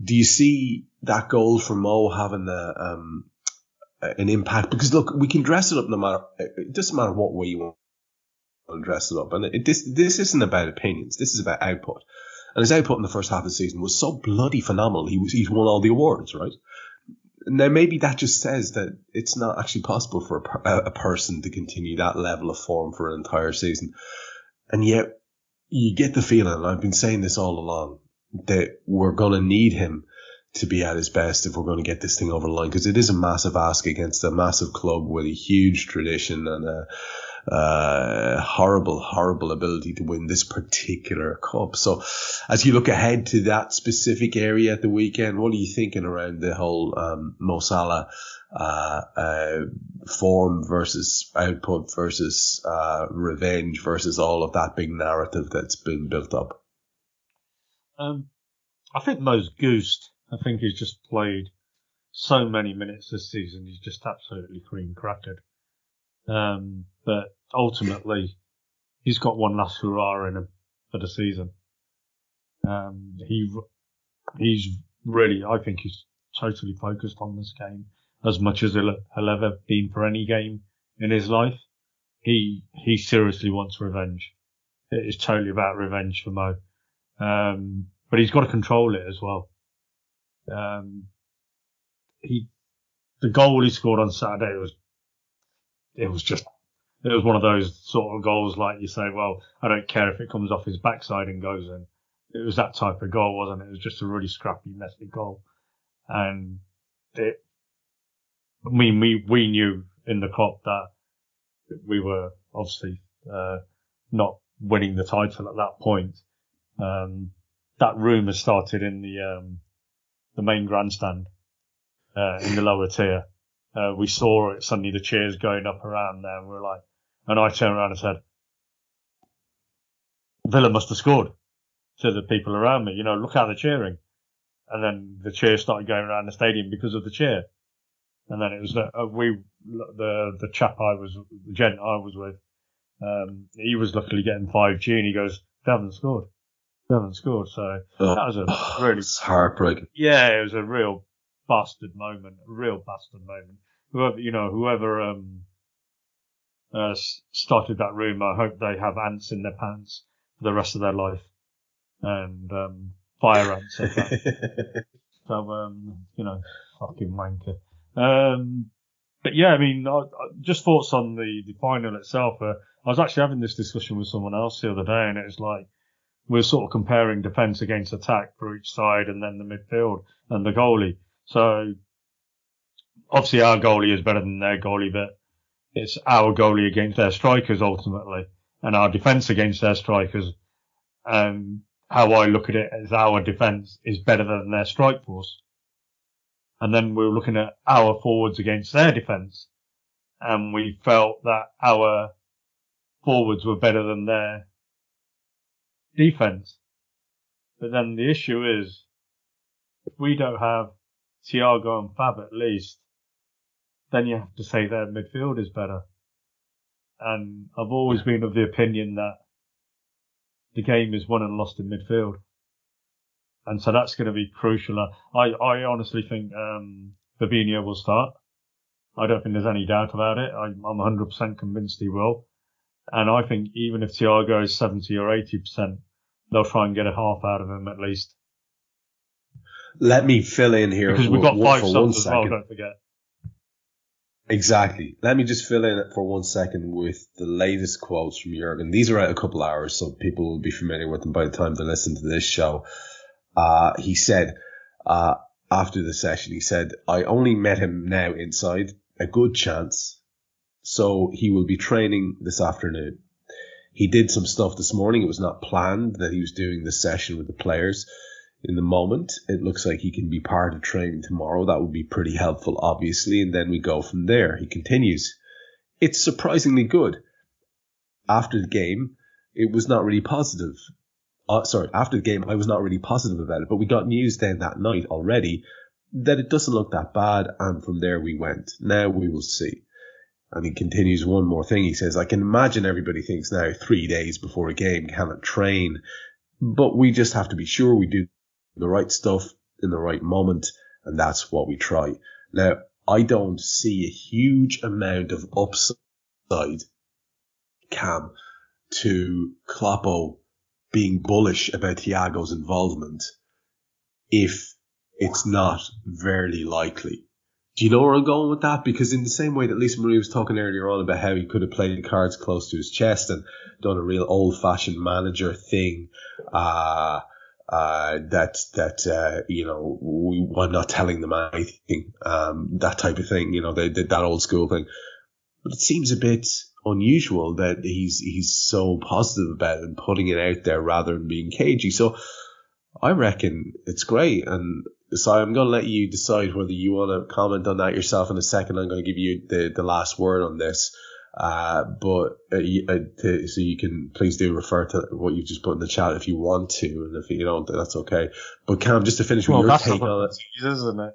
do you see that goal from Mo having an impact? Because look, we can dress it up it doesn't matter what way you want to dress it up. And this isn't about opinions. This is about output. And his output in the first half of the season was so bloody phenomenal. He's won all the awards, right? Now, maybe that just says that it's not actually possible for a person to continue that level of form for an entire season. And yet, you get the feeling, and I've been saying this all along, that we're going to need him to be at his best if we're going to get this thing over the line, because it is a massive ask against a massive club with a huge tradition and horrible ability to win this particular cup. So as you look ahead to that specific area at the weekend, what are you thinking around the whole Mo Salah form versus output versus revenge versus all of that big narrative that's been built up? I think Mo's goosed. I think he's just played so many minutes this season. He's just absolutely cream crackered. But ultimately, he's got one last hurrah in him for the season. He's really, I think he's totally focused on this game as much as he'll ever been for any game in his life. He seriously wants revenge. It is totally about revenge for Mo. But he's got to control it as well. The goal he scored on Saturday it was one of those sort of goals like you say, well, I don't care if it comes off his backside and goes in. It was that type of goal, wasn't it? It was just a really scrappy, messy goal. And we knew in the Cup that we were obviously, not winning the title at that point. That rumour started in the main grandstand, in the lower tier. We saw it, suddenly the cheers going up around there, and and I turned around and said, Villa must have scored, to the people around me, look how they're cheering. And then the cheers started going around the stadium because of the cheer. And then it was, the gent I was with, he was luckily getting 5G and he goes, they haven't scored. So that was a really, it's heartbreaking. Yeah, it was a real bastard moment. Whoever started that rumour, I hope they have ants in their pants for the rest of their life. And, fire ants. So, fucking wanker. But yeah, I mean, I just thoughts on the final itself. I was actually having this discussion with someone else the other day, and it was like, we're sort of comparing defence against attack for each side and then the midfield and the goalie. So obviously our goalie is better than their goalie, but it's our goalie against their strikers ultimately, and our defence against their strikers. And how I look at it is our defence is better than their strike force. And then we were looking at our forwards against their defence, and we felt that our forwards were better than their defence. But then the issue is, if we don't have Thiago and Fab at least, then you have to say their midfield is better. And I've always been of the opinion that the game is won and lost in midfield. And so that's going to be crucial. I honestly think Fabinho will start. I don't think there's any doubt about it. I'm 100% convinced he will. And I think even if Thiago is 70 or 80%, they'll try and get a half out of him at least. Let me fill in here. Because we've got 5 subs as well, don't forget. Exactly. Let me just fill in for 1 second with the latest quotes from Jurgen. These are out a couple hours, so people will be familiar with them by the time they listen to this show. He said, after the session, he said, I only met him now inside, a good chance. So he will be training this afternoon. He did some stuff this morning. It was not planned that he was doing the session with the players. In the moment, it looks like he can be part of training tomorrow. That would be pretty helpful, obviously. And then we go from there. He continues. It's surprisingly good. After the game, it was not really positive. After the game, I was not really positive about it. But we got news then that night already that it doesn't look that bad. And from there we went. Now we will see. And he continues one more thing. He says, I can imagine everybody thinks now 3 days before a game cannot train. But we just have to be sure we do the right stuff in the right moment. And that's what we try. Now, I don't see a huge amount of upside, Kam, to Kloppo being bullish about Thiago's involvement if it's not very likely. Do you know where I'm going with that? Because in the same way that Lisa Marie was talking earlier on about how he could have played the cards close to his chest and done a real old-fashioned manager thing, I'm not telling them anything, that type of thing, they did that old school thing. But it seems a bit unusual that he's so positive about it and putting it out there rather than being cagey. So I reckon it's great. And so I'm going to let you decide whether you want to comment on that yourself in a second. I'm going to give you the last word on this. So you can please do refer to what you've just put in the chat if you want to, and if you don't, that's okay. But Kam, just to finish with your take on it. Tease, isn't it?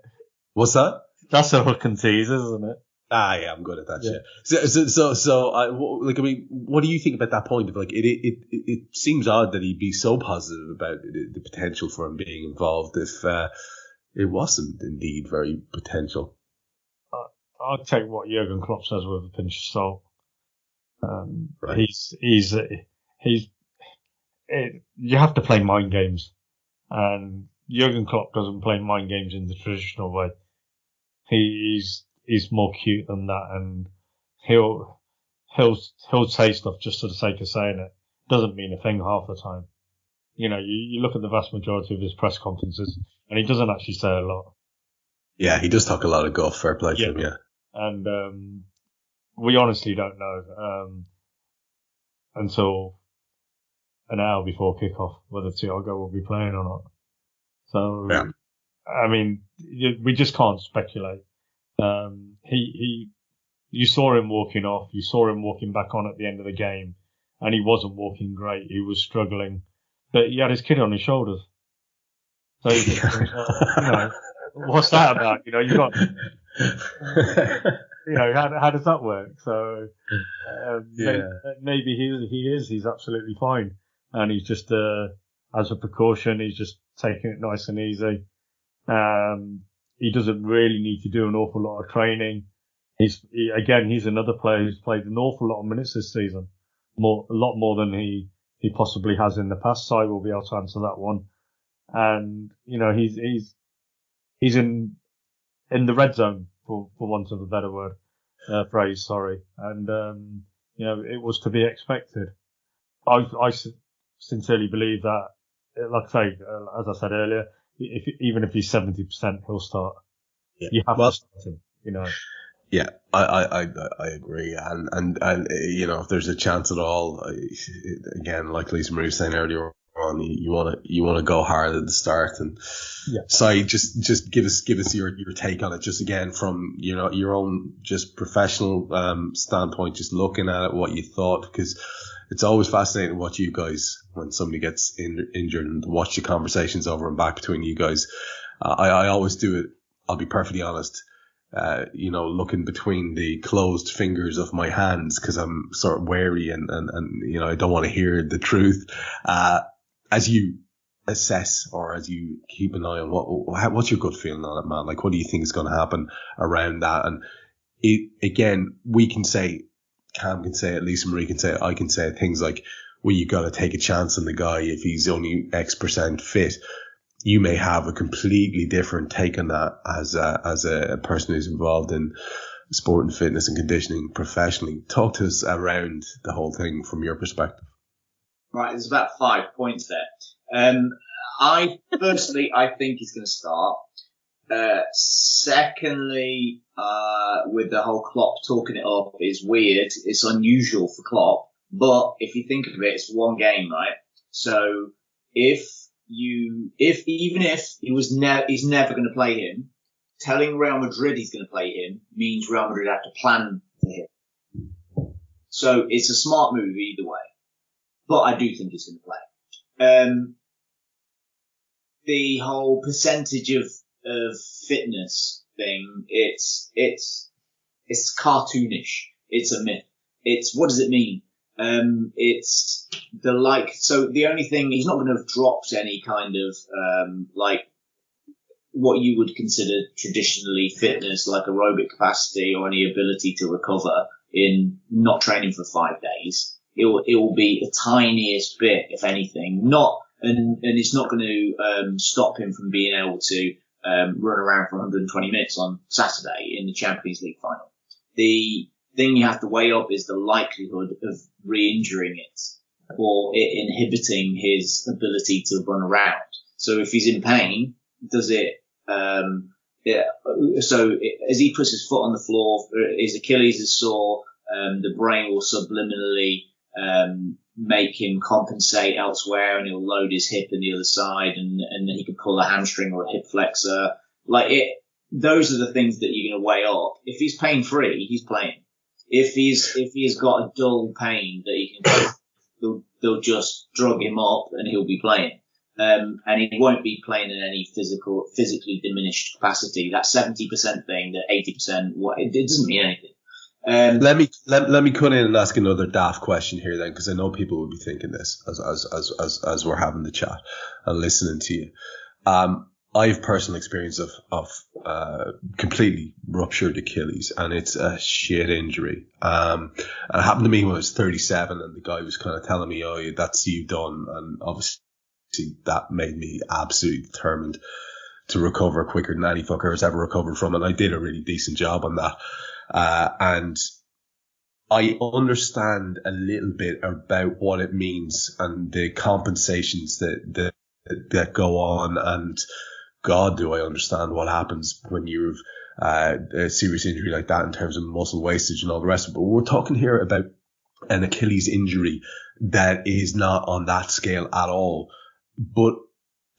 What's that? That's a hook and tease, isn't it? Yeah, I'm good at that shit. So, what do you think about that point of it seems odd that he'd be so positive about the potential for him being involved if it wasn't indeed very potential. I'll take what Jurgen Klopp says with a pinch of salt. Right. You have to play mind games, and Jurgen Klopp doesn't play mind games in the traditional way. He's more cute than that, and he'll say stuff just for the sake of saying it. Doesn't mean a thing half the time. You know, you look at the vast majority of his press conferences, and he doesn't actually say a lot. Yeah, he does talk a lot of golf. Fair play to him, yeah. And we honestly don't know until an hour before kickoff whether Thiago will be playing or not. So, yeah. I mean, we just can't speculate. You saw him walking off. You saw him walking back on at the end of the game, and he wasn't walking great. He was struggling, but he had his kid on his shoulders. So, what's that about? You got, how does that work? So, maybe he's absolutely fine, and he's just as a precaution, he's just taking it nice and easy. He doesn't really need to do an awful lot of training. He's another player who's played an awful lot of minutes this season, a lot more than he possibly has in the past. So I will be able to answer that one. And he's in the red zone for want of a better phrase. Sorry. And it was to be expected. I sincerely believe that, like I say, as I said earlier, even if he's 70%, he'll start. Yeah. You have to start him, Yeah, I agree, and if there's a chance at all, again, like Lisa Marie was saying earlier on, you want to go hard at the start, and so just give us your take on it, just again from your own just professional standpoint, just looking at it, what you thought, because it's always fascinating to watch you guys when somebody gets injured and to watch the conversations over and back between you guys. I always do it. I'll be perfectly honest. Looking between the closed fingers of my hands because I'm sort of wary and I don't want to hear the truth. As you assess or as you keep an eye on what's your gut feeling on it, man? Like, what do you think is going to happen around that? And again, we can say, Kam can say it, Lisa Marie can say it, I can say it, things like, well, you got to take a chance on the guy if he's only X% fit. You may have a completely different take on that as a person who's involved in sport and fitness and conditioning professionally. Talk to us around the whole thing from your perspective. Right, there's about 5 points there. I think he's going to start. Secondly, with the whole Klopp talking it up is weird. It's unusual for Klopp, but if you think of it, it's one game, right? So he's never going to play him, telling Real Madrid he's going to play him means Real Madrid have to plan for him. So it's a smart move either way. But I do think he's going to play. The whole percentage of fitness thing, it's cartoonish. It's a myth. What does it mean? So the only thing, he's not going to have dropped any kind of, what you would consider traditionally fitness, like aerobic capacity or any ability to recover in not training for 5 days. It will be the tiniest bit, if anything, and it's not going to, stop him from being able to, run around for 120 minutes on Saturday in the Champions League final. The thing you have to weigh up is the likelihood of re-injuring it or it inhibiting his ability to run around. So if he's in pain, as he puts his foot on the floor, his Achilles is sore, the brain will subliminally make him compensate elsewhere, and he'll load his hip in the other side, and then he can pull a hamstring or a hip flexor. Those are the things that you're going to weigh up. If he's pain free, he's playing. If he's got a dull pain that he can, they'll just drug him up and he'll be playing. And he won't be playing in any physically diminished capacity. That 70% thing, that 80%, it doesn't mean anything. Let me cut in and ask another daft question here then, because I know people will be thinking this as we're having the chat and listening to you. I have personal experience of completely ruptured Achilles, and it's a shit injury. And it happened to me when I was 37, and the guy was kind of telling me, "Oh, that's you done," and obviously that made me absolutely determined to recover quicker than any fucker has ever recovered from it. And I did a really decent job on that. And I understand a little bit about what it means and the compensations that go on. And God, do I understand what happens when you've a serious injury like that in terms of muscle wastage and all the rest of it. But we're talking here about an Achilles injury that is not on that scale at all. But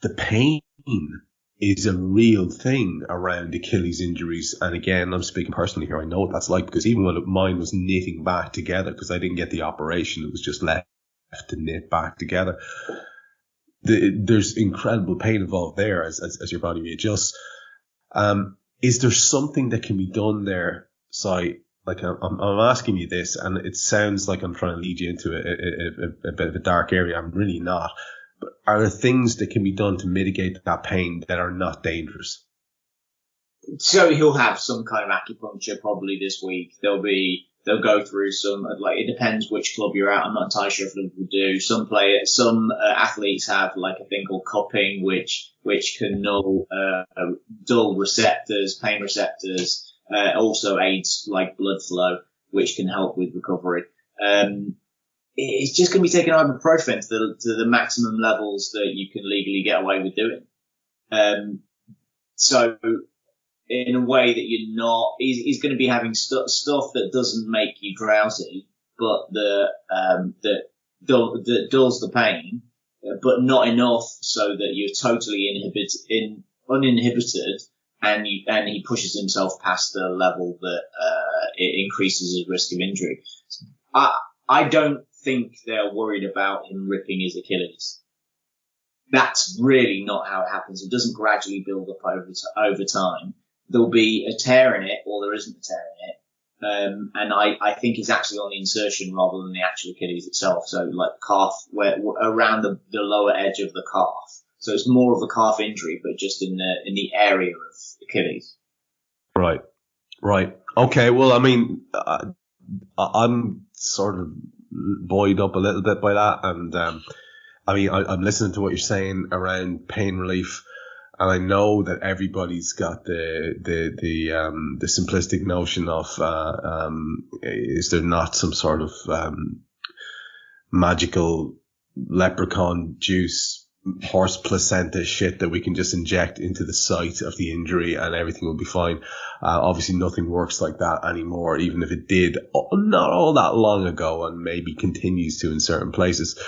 the pain is a real thing around Achilles injuries. And again, I'm speaking personally here. I know what that's like, because even when mine was knitting back together, because I didn't get the operation, it was just left to knit back together. There's incredible pain involved there as your body readjusts. Is there something that can be done there? Si, like I'm asking you this, and it sounds like I'm trying to lead you into a bit of a dark area. I'm really not. But are there things that can be done to mitigate that pain that are not dangerous? So he'll have some kind of acupuncture probably this week. They'll go through some, it depends which club you're at. I'm not entirely sure if Liverpool do. Some athletes have like a thing called cupping, which can null, dull receptors, pain receptors, also aids like blood flow, which can help with recovery. It's just going to be taking ibuprofen to the maximum levels that you can legally get away with doing. So in a way that you're not, he's going to be having stuff that doesn't make you drowsy, but that dulls the pain, but not enough so that you're totally uninhibited, and he pushes himself past the level that it increases his risk of injury. I don't think they're worried about him ripping his Achilles. That's really not how it happens. It doesn't gradually build up over time. There'll be a tear in it, or there isn't a tear in it. And I think it's actually on the insertion rather than the actual Achilles itself. So like calf, around the lower edge of the calf. So it's more of a calf injury, but just in the area of Achilles. Right. Okay. Well, I mean, I'm sort of buoyed up a little bit by that. And, I mean, I'm listening to what you're saying around pain relief. And I know that everybody's got the simplistic notion of, is there not some sort of, magical leprechaun juice, horse placenta shit that we can just inject into the site of the injury and everything will be fine. Obviously nothing works like that anymore, even if it did not all that long ago and maybe continues to in certain places.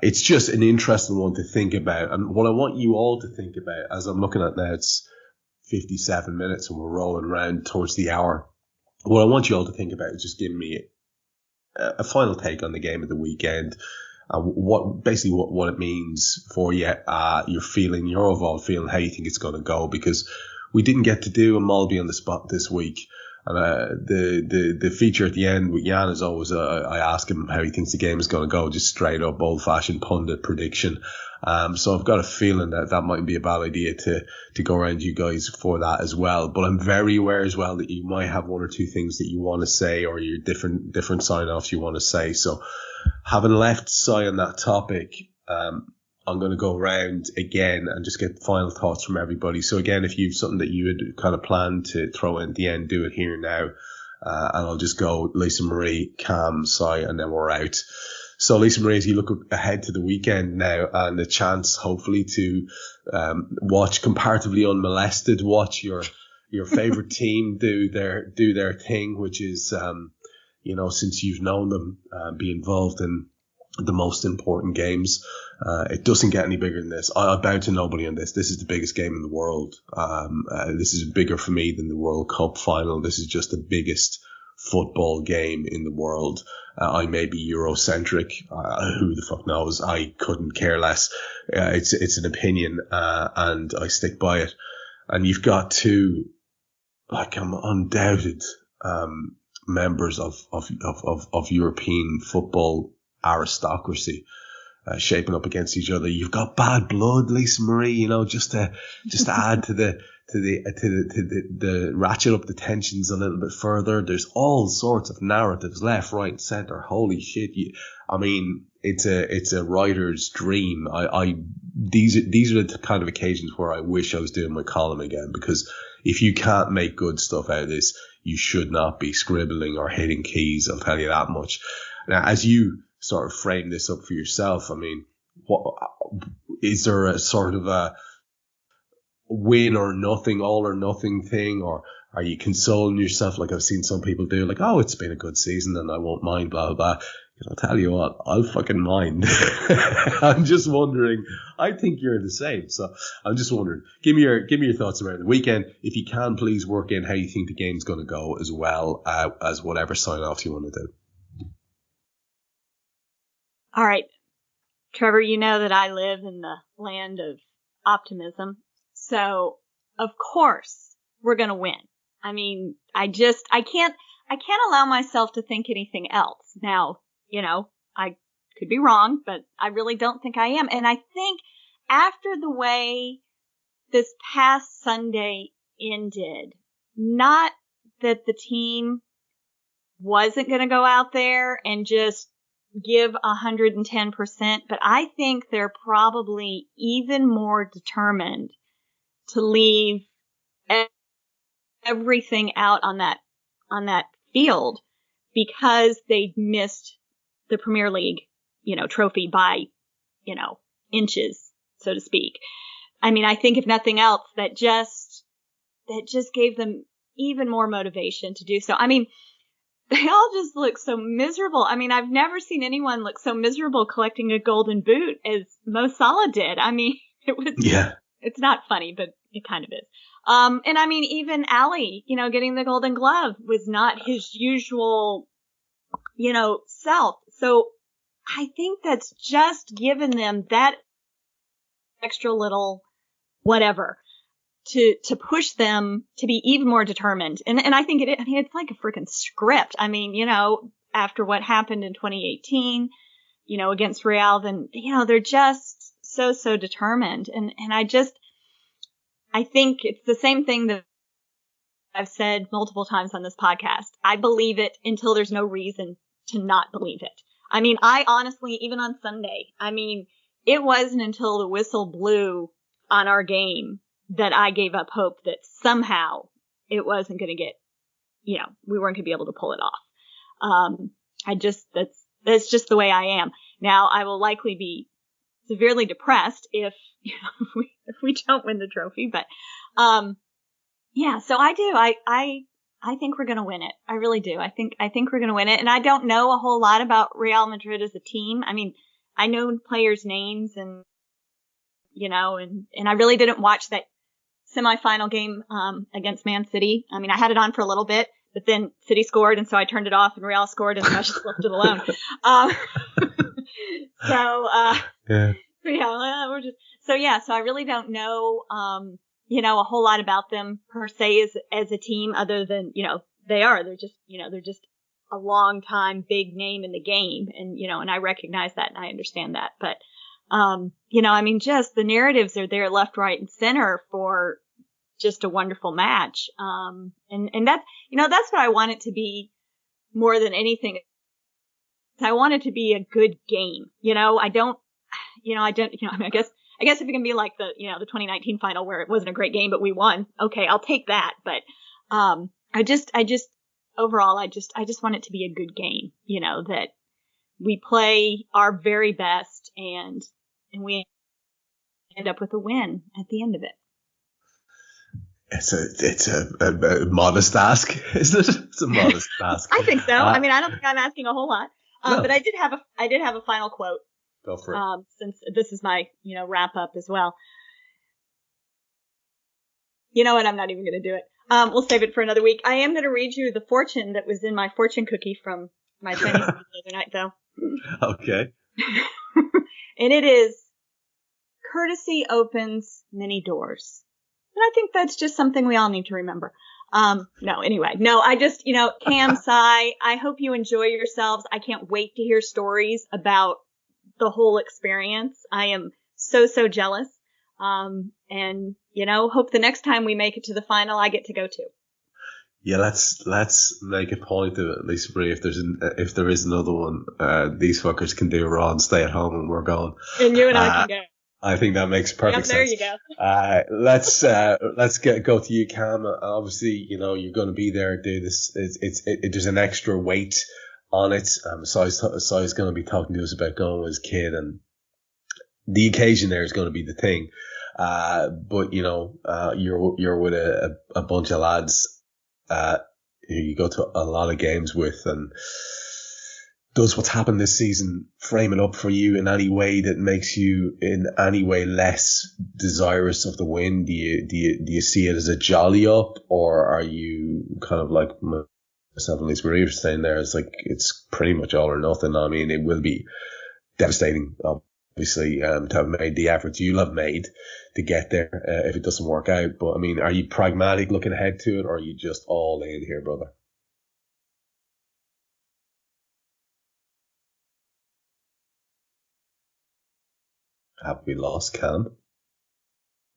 It's just an interesting one to think about. And what I want you all to think about, as I'm looking at now, it's 57 minutes and we're rolling around towards the hour. What I want you all to think about is just giving me a final take on the game of the weekend. What it means for you, your overall feeling, how you think it's going to go, because we didn't get to do a Mulby on the spot this week. And the feature at the end with Jan is always, I ask him how he thinks the game is going to go, just straight up old fashioned pundit prediction. So I've got a feeling that might be a bad idea to go around you guys for that as well. But I'm very aware as well that you might have one or two things that you want to say, or your different sign offs you want to say. So having left Si on that topic, I'm going to go around again and just get final thoughts from everybody. So again, if you've something that you had kind of planned to throw in at the end, do it here now. And I'll just go Lisa Marie, Kam, Si, and then we're out. So Lisa Marie, as you look ahead to the weekend now and the chance hopefully to watch comparatively unmolested, watch your favorite team do their thing, which is since you've known them, be involved in the most important games. It doesn't get any bigger than this. I bow to nobody on this. This is the biggest game in the world. This is bigger for me than the World Cup final. This is just the biggest football game in the world. I may be Eurocentric. Who the fuck knows? I couldn't care less. It's an opinion, and I stick by it. And you've got two, undoubted, members of European football aristocracy, shaping up against each other. You've got bad blood, Lisa Marie, just to add to the ratchet up the tensions a little bit further. There's all sorts of narratives, left, right, and center. Holy shit. It's a writer's dream. These are the kind of occasions where I wish I was doing my column again, because if you can't make good stuff out of this, you should not be scribbling or hitting keys. I'll tell you that much. Now, as you sort of frame this up for yourself, what is there a sort of a win or nothing, all or nothing thing, or are you consoling yourself like I've seen some people do, like, oh, it's been a good season and I won't mind, blah, blah, blah. I'll tell you what, I'll fucking mind. I'm just wondering, I think you're the same. So I'm just wondering, give me your thoughts around the weekend. If you can, please work in how you think the game's going to go, as well as whatever sign-off you want to do. All right. Trevor, you know that I live in the land of optimism. So, of course, we're going to win. I can't allow myself to think anything else. Now, I could be wrong, but I really don't think I am. And I think after the way this past Sunday ended, not that the team wasn't going to go out there and just give 110%, but I think they're probably even more determined to leave everything out on that field, because they missed the Premier League, trophy by, inches, so to speak. I think if nothing else, that just gave them even more motivation to do so. They all just look so miserable. I've never seen anyone look so miserable collecting a golden boot as Mo Salah did. It was, yeah. It's not funny, but it kind of is. Even Ali, getting the golden glove was not his usual, self. So I think that's just given them that extra little whatever to push them to be even more determined. And I think it's like a freaking script. After what happened in 2018, against Real, then, they're just so determined. And I think it's the same thing that I've said multiple times on this podcast. I believe it until there's no reason to not believe it. I honestly, even on Sunday, it wasn't until the whistle blew on our game that I gave up hope that somehow it wasn't going to get, we weren't going to be able to pull it off. That's just the way I am. Now, I will likely be severely depressed if we don't win the trophy, but so I do. I think we're going to win it. I really do. I think we're going to win it. And I don't know a whole lot about Real Madrid as a team. I know players' names and I really didn't watch that semifinal game against Man City. I had it on for a little bit, but then City scored, and so I turned it off, and Real scored, and so I just left it alone. So I really don't know, a whole lot about them per se as a team, other than, they're just a long time big name in the game. And, and I recognize that and I understand that. But, just the narratives are there left, right, and center for just a wonderful match. And that's, that's what I want it to be more than anything. I want it to be a good game. I guess if it can be like the 2019 final where it wasn't a great game, but we won. Okay, I'll take that. But, overall, I just want it to be a good game, that we play our very best and we end up with a win at the end of it. It's a modest ask, isn't it? It's a modest ask. I think so. I mean, I don't think I'm asking a whole lot. No. But I did have a final quote. Go for it. Since this is my, wrap up as well. You know what? I'm not even going to do it. We'll save it for another week. I am going to read you the fortune that was in my fortune cookie from my Chinese the other night, though. Okay. And it is, courtesy opens many doors. And I think that's just something we all need to remember. I just, Kam, Sai, I hope you enjoy yourselves. I can't wait to hear stories about the whole experience. I am so jealous. And hope the next time we make it to the final, I get to go too. Yeah, let's make a point of it, at least, Marie. If there is another one, these fuckers can do Raw and stay at home, and we're going. And you and I can go. I think that makes perfect sense. There you go. Let's go to you, Kam. Obviously, you're going to be there, do this. There's an extra weight on it. Sai's going to be talking to us about going with his kid, and the occasion there is going to be the thing. But you're with a bunch of lads who you go to a lot of games with, and does what's happened this season frame it up for you in any way that makes you in any way less desirous of the win? Do you see it as a jolly up, or are you kind of like myself and at least Marie was saying there, it's like it's pretty much all or nothing? I mean, it will be devastating, obviously, to have made the efforts you'll have made to get there if it doesn't work out. But I mean, are you pragmatic looking ahead to it, or are you just all in here, brother? Have we lost Kam?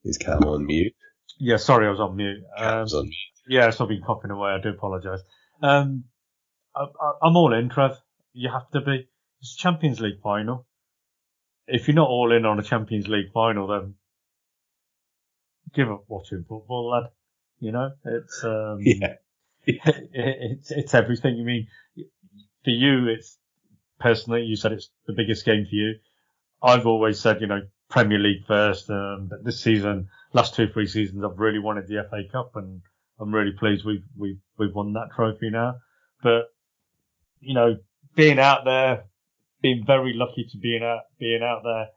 Is Kam on mute? Yeah, sorry, I was on mute. Kam's on mute. Yeah, so I've been coughing away. I do apologise. I'm all in, Trev. You have to be. It's a Champions League final. If you're not all in on a Champions League final, then give up watching football, lad. It's it's everything. I mean, for you, it's personally. You said it's the biggest game for you. I've always said, Premier League first. But this season, last 2-3 seasons, I've really wanted the FA Cup, and I'm really pleased we've won that trophy now. But being out there, being very lucky to being out there,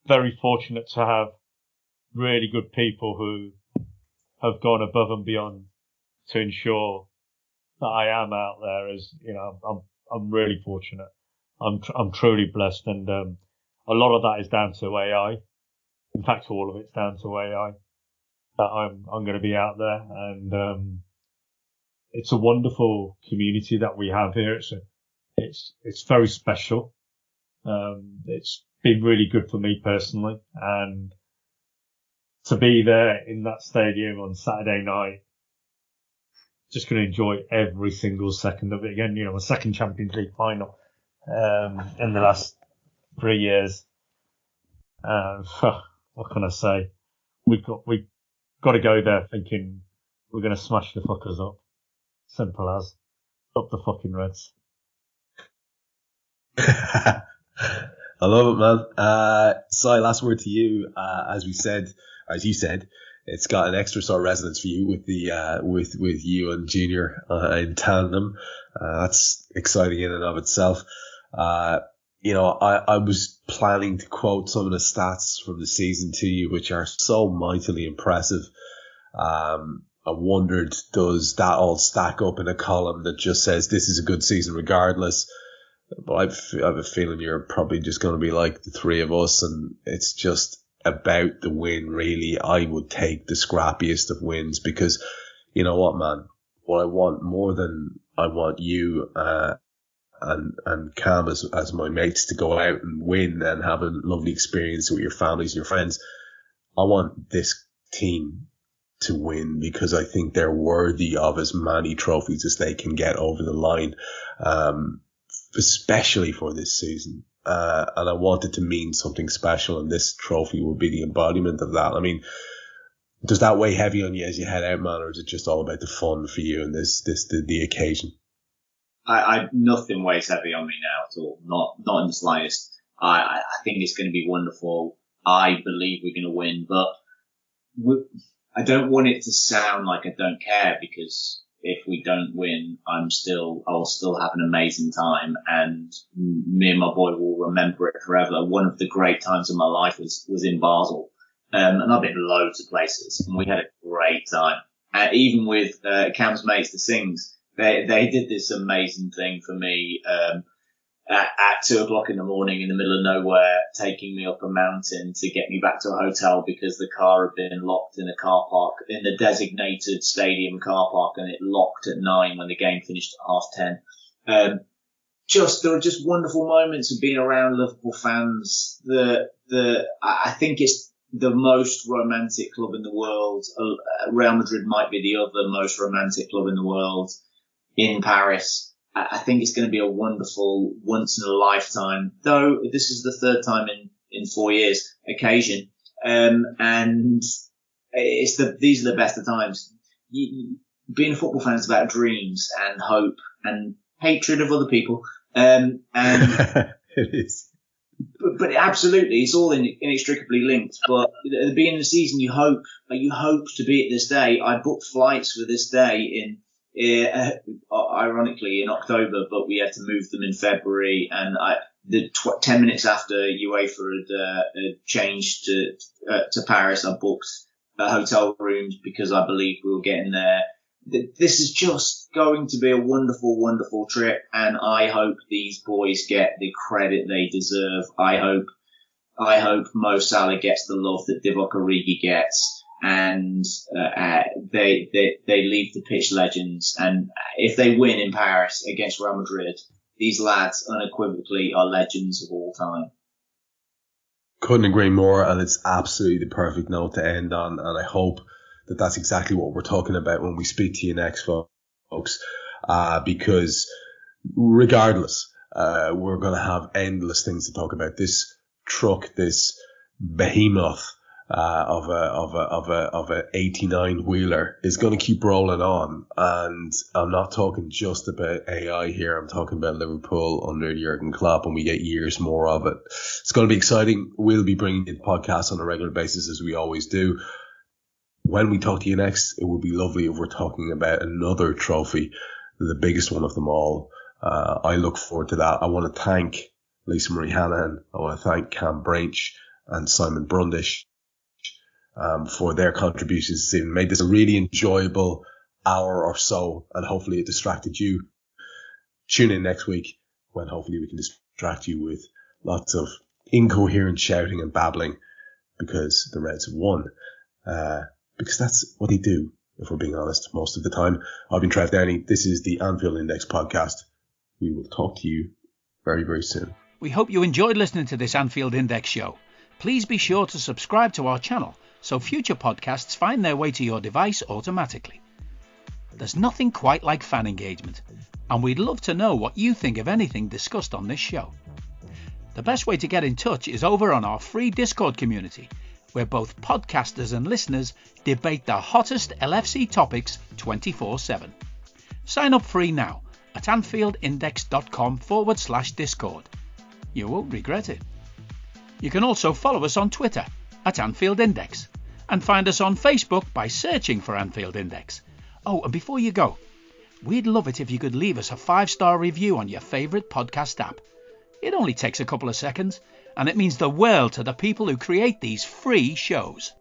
very fortunate to have really good people who have gone above and beyond to ensure that I am out there. I'm really fortunate. I'm truly blessed, and a lot of that is down to AI. In fact, all of it's down to AI. That I'm going to be out there, and it's a wonderful community that we have here. It's very special. It's been really good for me personally, and to be there in that stadium on Saturday night, just going to enjoy every single second of it. Again, a second Champions League final in the last 3 years. What can I say? We've got to go there thinking we're going to smash the fuckers up. Simple as. Up the fucking Reds. I love it, man. Sai, last word to you. As you said, it's got an extra sort of resonance for you with the with you and Junior in tandem. That's exciting in and of itself. I was planning to quote some of the stats from the season to you, which are so mightily impressive. I wondered, does that all stack up in a column that just says this is a good season regardless? But I have a feeling you're probably just going to be like the three of us, and it's just about the win, really. I would take the scrappiest of wins, because you know what, man? What I want more than I want you and Kam as my mates to go out and win and have a lovely experience with your families and your friends. I want this team to win, because I think they're worthy of as many trophies as they can get over the line, especially for this season. And I want it to mean something special, and this trophy will be the embodiment of that. I mean, does that weigh heavy on you as you head out, man, or is it just all about the fun for you and the occasion? I nothing weighs heavy on me now at all. Not in the slightest. I think it's going to be wonderful. I believe we're going to win, but I don't want it to sound like I don't care, because if we don't win, I'll still have an amazing time, and me and my boy will remember it forever. One of the great times of my life was in Basel. And I've been loads of places, and we had a great time. Even with Kam's mates, the Sings, they did this amazing thing for me at 2:00 in the morning in the middle of nowhere, taking me up a mountain to get me back to a hotel because the car had been locked in a car park, in the designated stadium car park, and it locked at 9 when the game finished at 10:30. There were just wonderful moments of being around Liverpool fans. I think it's the most romantic club in the world. Real Madrid might be the other most romantic club in the world in Paris. I think it's going to be a wonderful, once in a lifetime, though this is the third time in 4 years occasion. And these are the best of times. Being a football fan is about dreams and hope and hatred of other people. And it is. But absolutely, it's all inextricably linked. But at the beginning of the season, you hope to be at this day. I booked flights for this day ironically in October, but we had to move them in February. And 10 minutes after UEFA had changed to Paris, I booked hotel rooms because I believed we were getting there. This is just going to be a wonderful, wonderful trip, and I hope these boys get the credit they deserve. I hope Mo Salah gets the love that Divock Origi gets, and they leave the pitch legends. And if they win in Paris against Real Madrid, these lads unequivocally are legends of all time. Couldn't agree more, and it's absolutely the perfect note to end on, and I hope that's exactly what we're talking about when we speak to you next, folks, because regardless, we're going to have endless things to talk about. This truck, this behemoth of a 89 wheeler is going to keep rolling on, and I'm not talking just about AI here. I'm talking about Liverpool under Jurgen Klopp, and we get years more of it. It's going to be exciting. We'll be bringing you the podcast on a regular basis, as we always do. When we talk to you next, it would be lovely if we're talking about another trophy, the biggest one of them all. I look forward to that. I want to thank Marie Hanahan. I want to thank Kam Brainch and Simon Brundish for their contributions this evening. Made this a really enjoyable hour or so, and hopefully it distracted you. Tune in next week when hopefully we can distract you with lots of incoherent shouting and babbling, because the Reds have won. Because that's what they do, if we're being honest, most of the time. I've been Trev Downey. This is the Anfield Index Podcast. We will talk to you very, very soon. We hope you enjoyed listening to this Anfield Index show. Please be sure to subscribe to our channel so future podcasts find their way to your device automatically. There's nothing quite like fan engagement, and we'd love to know what you think of anything discussed on this show. The best way to get in touch is over on our free Discord community, where both podcasters and listeners debate the hottest LFC topics 24/7. Sign up free now at AnfieldIndex.com/Discord. You won't regret it. You can also follow us on Twitter at Anfield Index, and find us on Facebook by searching for Anfield Index. Oh, and before you go, we'd love it if you could leave us a 5-star review on your favourite podcast app. It only takes a couple of seconds, and it means the world to the people who create these free shows.